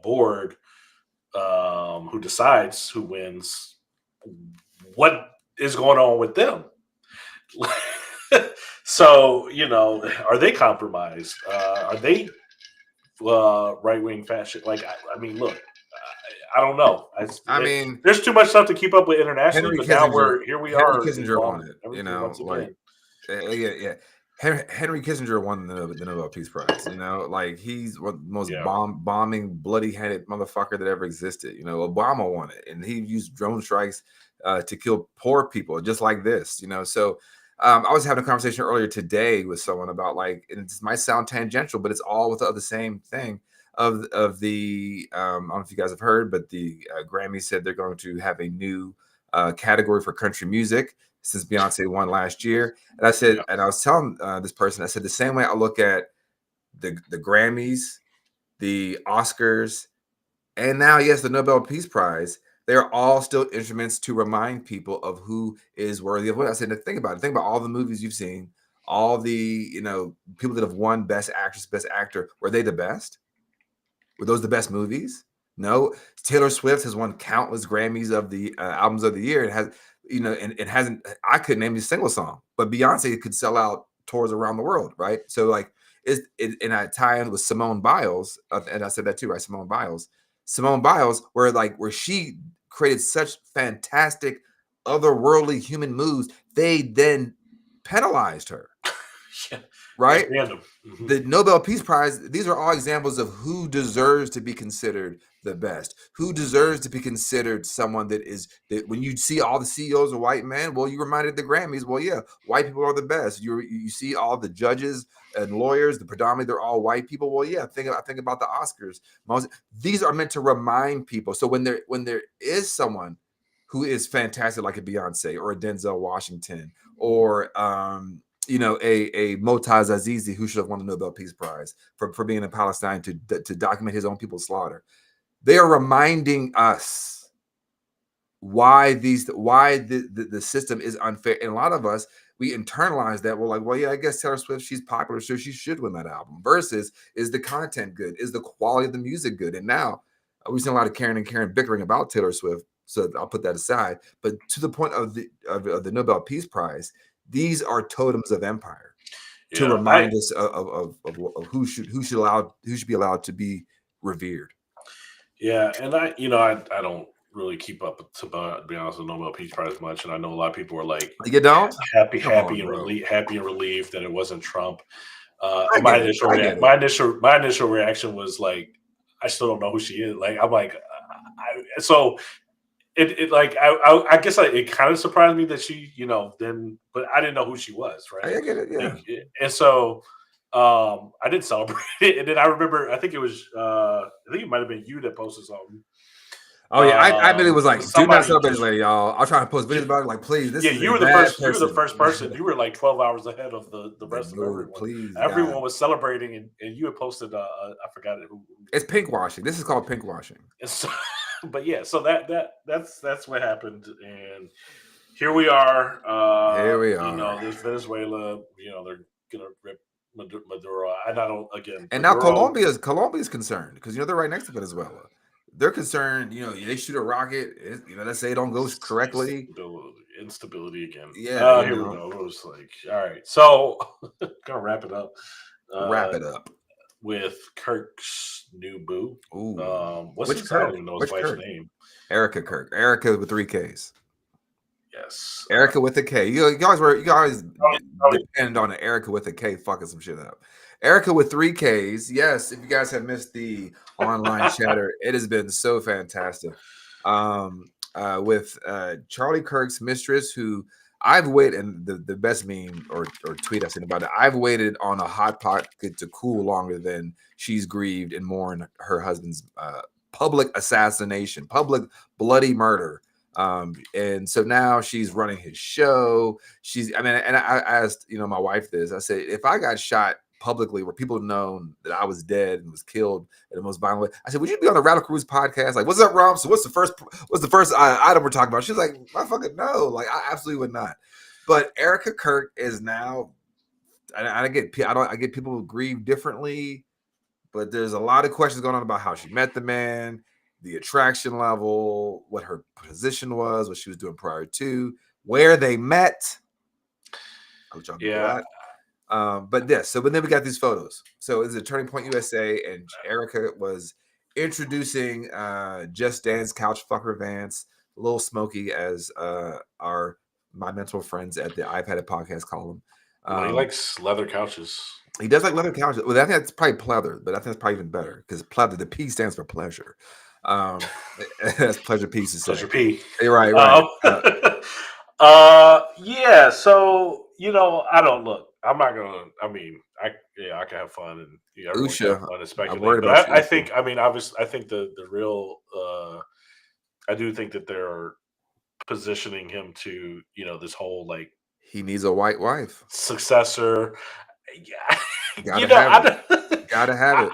board who decides who wins? What is going on with them? So, are they compromised? Are they right-wing fascist? Like, I mean, look, I don't know. I mean, there's too much stuff to keep up with internationally, but now here we are. Kissinger won it, Henry Kissinger won the Nobel Peace Prize. He's one of the most bombing, bloody-handed motherfucker that ever existed. Obama won it, and he used drone strikes to kill poor people, just like this. So I was having a conversation earlier today with someone about and it might sound tangential, but it's all with the same thing of the. I don't know if you guys have heard, but the Grammys said they're going to have a new category for country music since Beyonce won last year. And I said, and I was telling this person, I said the same way I look at the Grammys, the Oscars, and now the Nobel Peace Prize. They're all still instruments to remind people of who is worthy of what. I said, think about it. Think about all the movies you've seen, all the people that have won Best Actress, Best Actor. Were they the best? Were those the best movies? No. Taylor Swift has won countless Grammys of the albums of the year. It has, and it hasn't. I couldn't name a single song, but Beyonce could sell out tours around the world, right? So like, and I tie in with Simone Biles, and I said that too, right? Simone Biles, where she created such fantastic otherworldly human moves, they then penalized her. Yeah. Right? Mm-hmm. The Nobel Peace Prize, these are all examples of who deserves to be considered the best, who deserves to be considered someone that when you see all the CEOs are white men, well, you reminded the Grammys, well, yeah, white people are the best. You see all the judges and lawyers, predominantly they're all white people. Well, yeah, think about the Oscars. These are meant to remind people. So when there is someone who is fantastic, like a Beyonce or a Denzel Washington or a Motaz Azizi, who should have won the Nobel Peace Prize for being in Palestine to document his own people's slaughter. They are reminding us why the system is unfair. And a lot of us, we internalize that. We're like, well, yeah, I guess Taylor Swift, she's popular, so she should win that album. Versus, is the content good? Is the quality of the music good? And now we've seen a lot of Karen bickering about Taylor Swift, so I'll put that aside. But to the point of the Nobel Peace Prize, these are totems of empire to remind us of who should be allowed to be revered. Yeah, and I don't really keep up to be honest with Nobel Peace Prize much, and I know a lot of people were like, "You don't happy and relieved that it wasn't Trump." My initial reaction was like, I still don't know who she is. Like, I'm like, I guess it kind of surprised me that she, but I didn't know who she was, right? I get it, yeah. And so I didn't celebrate it. And then I remember, I think it might have been you that posted something. Oh yeah, I really was like, do not celebrate it, y'all. I'll try to post videos about it. Like, please, you were the first. You were the first person. You were like 12 hours ahead of the rest of everyone. Please, everyone was celebrating, and you had posted. I forgot it. It's pink washing. This is called pink washing. So, but yeah, so that's what happened, and here we are. Here we are. There's Venezuela. They're gonna rip Maduro. And I don't again. And now Colombia's concerned because they're right next to Venezuela. They're concerned. They shoot a rocket. Let's say it don't go correctly. Instability again. Yeah. Here we go. It was like, all right. So gonna wrap it up. With Kirk's new boo. Ooh. What's his name? I don't even know his wife's name. Erica Kirk. Erica with 3 Ks. Yes. Erica with a K. You guys depend on an Erica with a K fucking some shit up. Erica with 3 Ks. Yes, if you guys have missed the online chatter, it has been so fantastic. With Charlie Kirk's mistress, who I've waited, and the best meme or tweet I've seen about it, I've waited on a hot pocket to cool longer than she's grieved and mourned her husband's public assassination, public bloody murder. And so now she's running his show. And I asked, my wife this. I said, if I got shot publicly where people know that I was dead and was killed in the most violent way, I said, would you be on the Radical Roots podcast? Like, what's up, Raum? So what's the first item we're talking about? She's like, I fucking no. Like, I absolutely would not. But Erica Kirk is now, I get people who grieve differently, but there's a lot of questions going on about how she met the man, the attraction level, what her position was, what she was doing prior to, where they met. I'll let y'all know that. But then we got these photos. So it's a Turning Point USA, and Erica was introducing Just Dance Couch Fucker Vance, Lil Smokey, as my mentor friends at the I've Had a Podcast call him. He likes leather couches. He does like leather couches. Well, I think that's probably pleather, but I think it's probably even better because pleather, the P stands for pleasure. That's pleasure pieces. Pleasure P. You're right. Yeah. So I don't look. I'm not gonna. I mean, I can have fun and everyone can have fun and speculate. But I think. I mean, obviously, I think the real. I do think that they're positioning him to this whole like he needs a white wife successor. Yeah. Gotta have it.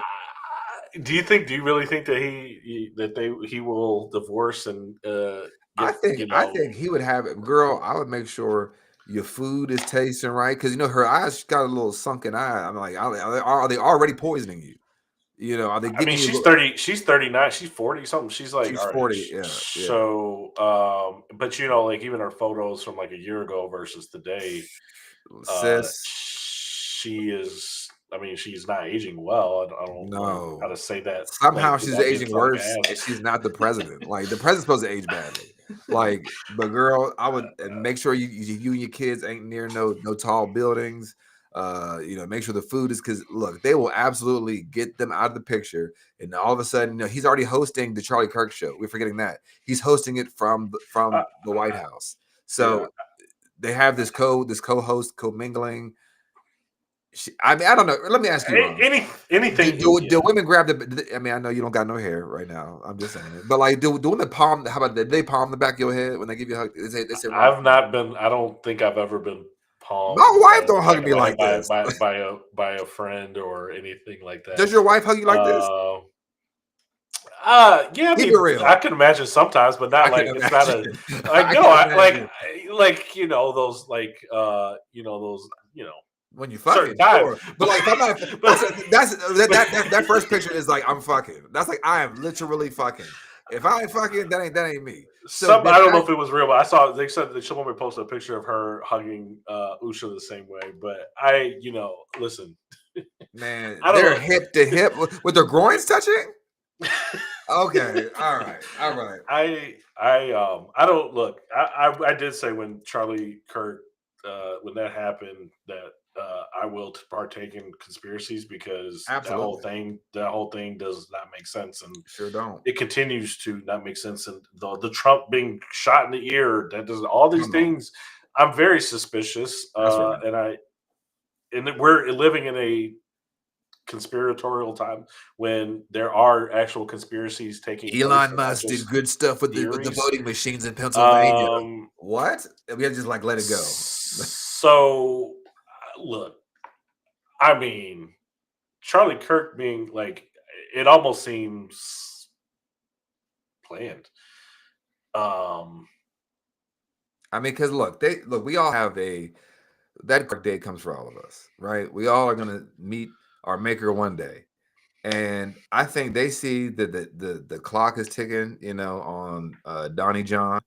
Do you really think that he will divorce and I think he would have it. Girl, I would make sure your food is tasting right because her eyes, she's got a little sunken eye. I'm like, are they already poisoning you? Are they giving you? She's 30. She's 39. She's 40 something. She's like, she's all right. 40. Yeah. So, but like even her photos from like a year ago versus today, she is. I mean, she's not aging well. I don't know how to say that. Somehow she's aging worse, and she's not the president. Like the president's supposed to age badly. Like, but girl, I would make sure you and your kids ain't near no tall buildings. Make sure the food is, because look, they will absolutely get them out of the picture, and all of a sudden, he's already hosting the Charlie Kirk show. We're forgetting that he's hosting it from the White House. So they have this co-host co-mingling. I don't know. Let me ask you, anything. Do women grab the? I mean, I know you don't got no hair right now. I'm just saying it, but like, do women palm? How about they palm the back of your head when they give you a hug? They say I've not been. I don't think I've ever been palmed. My wife don't hug me like this by a friend or anything like that. Does your wife hug you like this? Yeah, I can imagine sometimes, but not like it's not a like those when you fucking, sure. But like, I'm not, that first picture is like I'm fucking. That's like I am literally fucking. If I ain't fucking, that ain't me. So I don't know if it was real, but they said that someone posted a picture of her hugging Usha the same way. But listen, man, they're hip to hip with their groins touching. Okay, all right. I don't look. I did say when Charlie Kirk when that happened that I will partake in conspiracies because absolutely. that whole thing does not make sense, and sure don't. It continues to not make sense, and the Trump being shot in the ear, that does all these things. I'm very suspicious, right. and we're living in a conspiratorial time when there are actual conspiracies taking place. Elon Musk did good stuff with the voting machines in Pennsylvania. What? We had to just like let it go. So look, I mean, Charlie Kirk being like, it almost seems planned. I mean, because look, we all have that day comes for all of us, right? We all are gonna meet our maker one day, and I think they see that the clock is ticking, on Donnie John.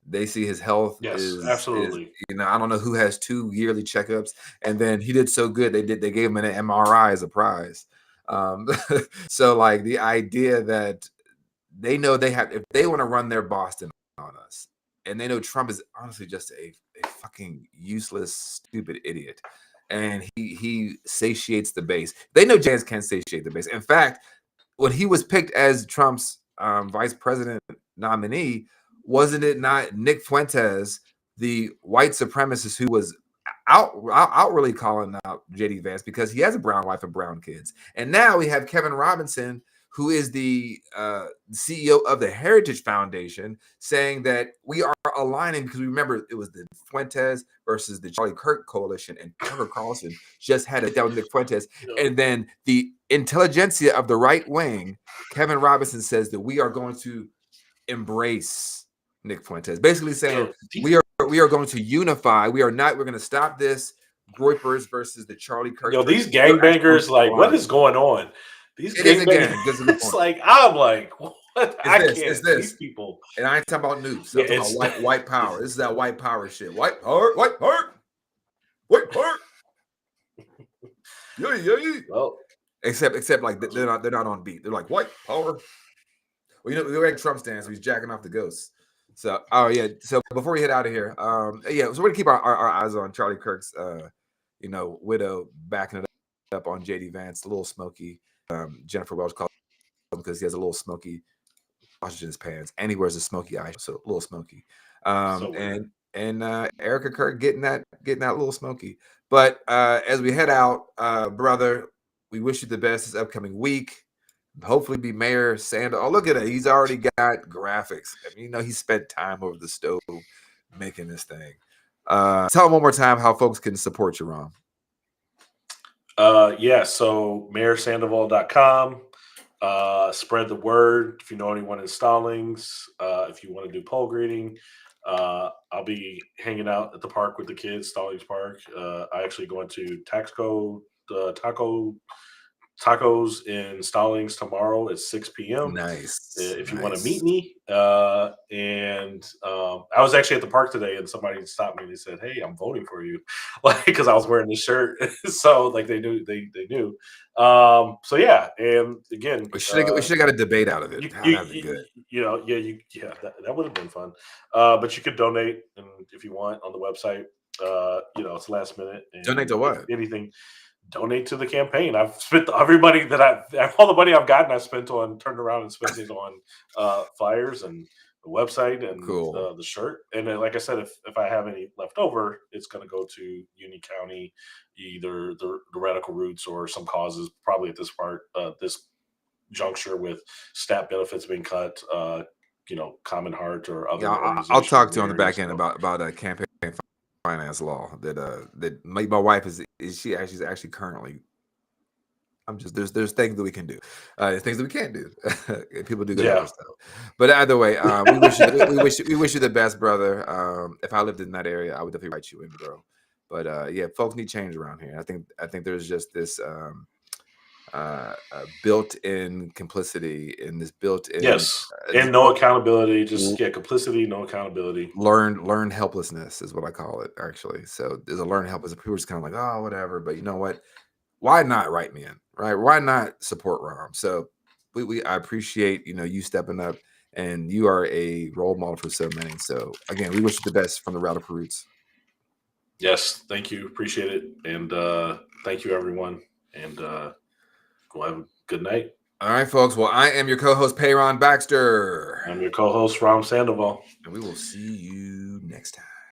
They see his health is absolutely. I don't know who has 2 yearly checkups, and then he did so good they gave him an MRI as a prize. So like the idea that they know they have, if they want to run their Boston on us, and they know Trump is honestly just a fucking useless, stupid idiot, and he satiates the base. They know Jans can't satiate the base. In fact, when he was picked as Trump's vice president nominee, wasn't it not Nick Fuentes, the white supremacist who was outwardly calling out JD Vance because he has a brown wife and brown kids? And now we have Kevin Robinson, who is the CEO of the Heritage Foundation, saying that we are aligning, because remember, it was the Fuentes versus the Charlie Kirk coalition, and Tucker Carlson just had it down with Nick Fuentes. And then the intelligentsia of the right wing, Kevin Robinson, says that we are going to embrace Nick Fuentes, basically saying we are going to unify. We're going to stop this Groypers versus the Charlie Kirk. These gangbangers, like, what is going on? These gangbangers, it's like, I'm like, what? I can't. It's this. These people. And I ain't talking about nukes. I'm talking about white power. This is that white power shit. White power. Yeah. Well, except like they're not on beat. They're like white power. Well, we like Trump stands, so he's jacking off the ghosts. So, So before we head out of here, so we're gonna keep our eyes on Charlie Kirk's, widow, backing it up on JD Vance, a little smoky. Jennifer Welch called him because he has a little smoky sausage in his pants, and he wears a smoky eye, so a little smoky. And Erica Kirk getting that little smoky. But as we head out, brother, we wish you the best this upcoming week. Hopefully be Mayor Sandoval. Oh, look at it. He's already got graphics. I mean, he spent time over the stove making this thing. Tell them one more time how folks can support you, Raum. So mayorsandoval.com. Spread the word. If you know anyone in Stallings, if you want to do pole greeting, I'll be hanging out at the park with the kids, Stallings Park. I actually going to tacos in Stallings tomorrow at 6 p.m. Nice. If you want to meet me. I was actually at the park today and somebody stopped me and they said, "Hey, I'm voting for you," like because I was wearing this shirt. So like they knew they knew. So yeah, and again, we should have got a debate out of it. That'd be good. That would have been fun. But you could donate, and if you want, on the website. It's last minute. And donate to what? Anything. Donate to the campaign. I've spent all the money I've gotten. I spent turned around and spent it on flyers and the website and the shirt. And then, like I said, if I have any left over, it's going to go to Union County, either the Radical Roots or some causes. Probably at this juncture with SNAP benefits being cut. Common Heart or other. Yeah, I'll talk to you on the back end about a campaign finance law that my wife she's actually currently. There's things that we can do, there's things that we can't do. People do good other stuff, but either way, we wish you the best, brother. If I lived in that area, I would definitely write you in, bro. But yeah, folks need change around here. I think there's just this built-in complicity and this built-in and no accountability. Just complicity, no accountability. Learned helplessness is what I call it, actually. So there's a learned helplessness. People are just kind of like, oh, whatever. But you know what? Why not write me in, right? Why not support Raum? So I appreciate you stepping up, and you are a role model for so many. So again, we wish you the best from the Radical Roots. Yes, thank you, appreciate it, and thank you everyone, and go have a good night. All right, folks. Well, I am your co-host Payron Baxter. I'm your co-host Raum Sandoval, and we will see you next time.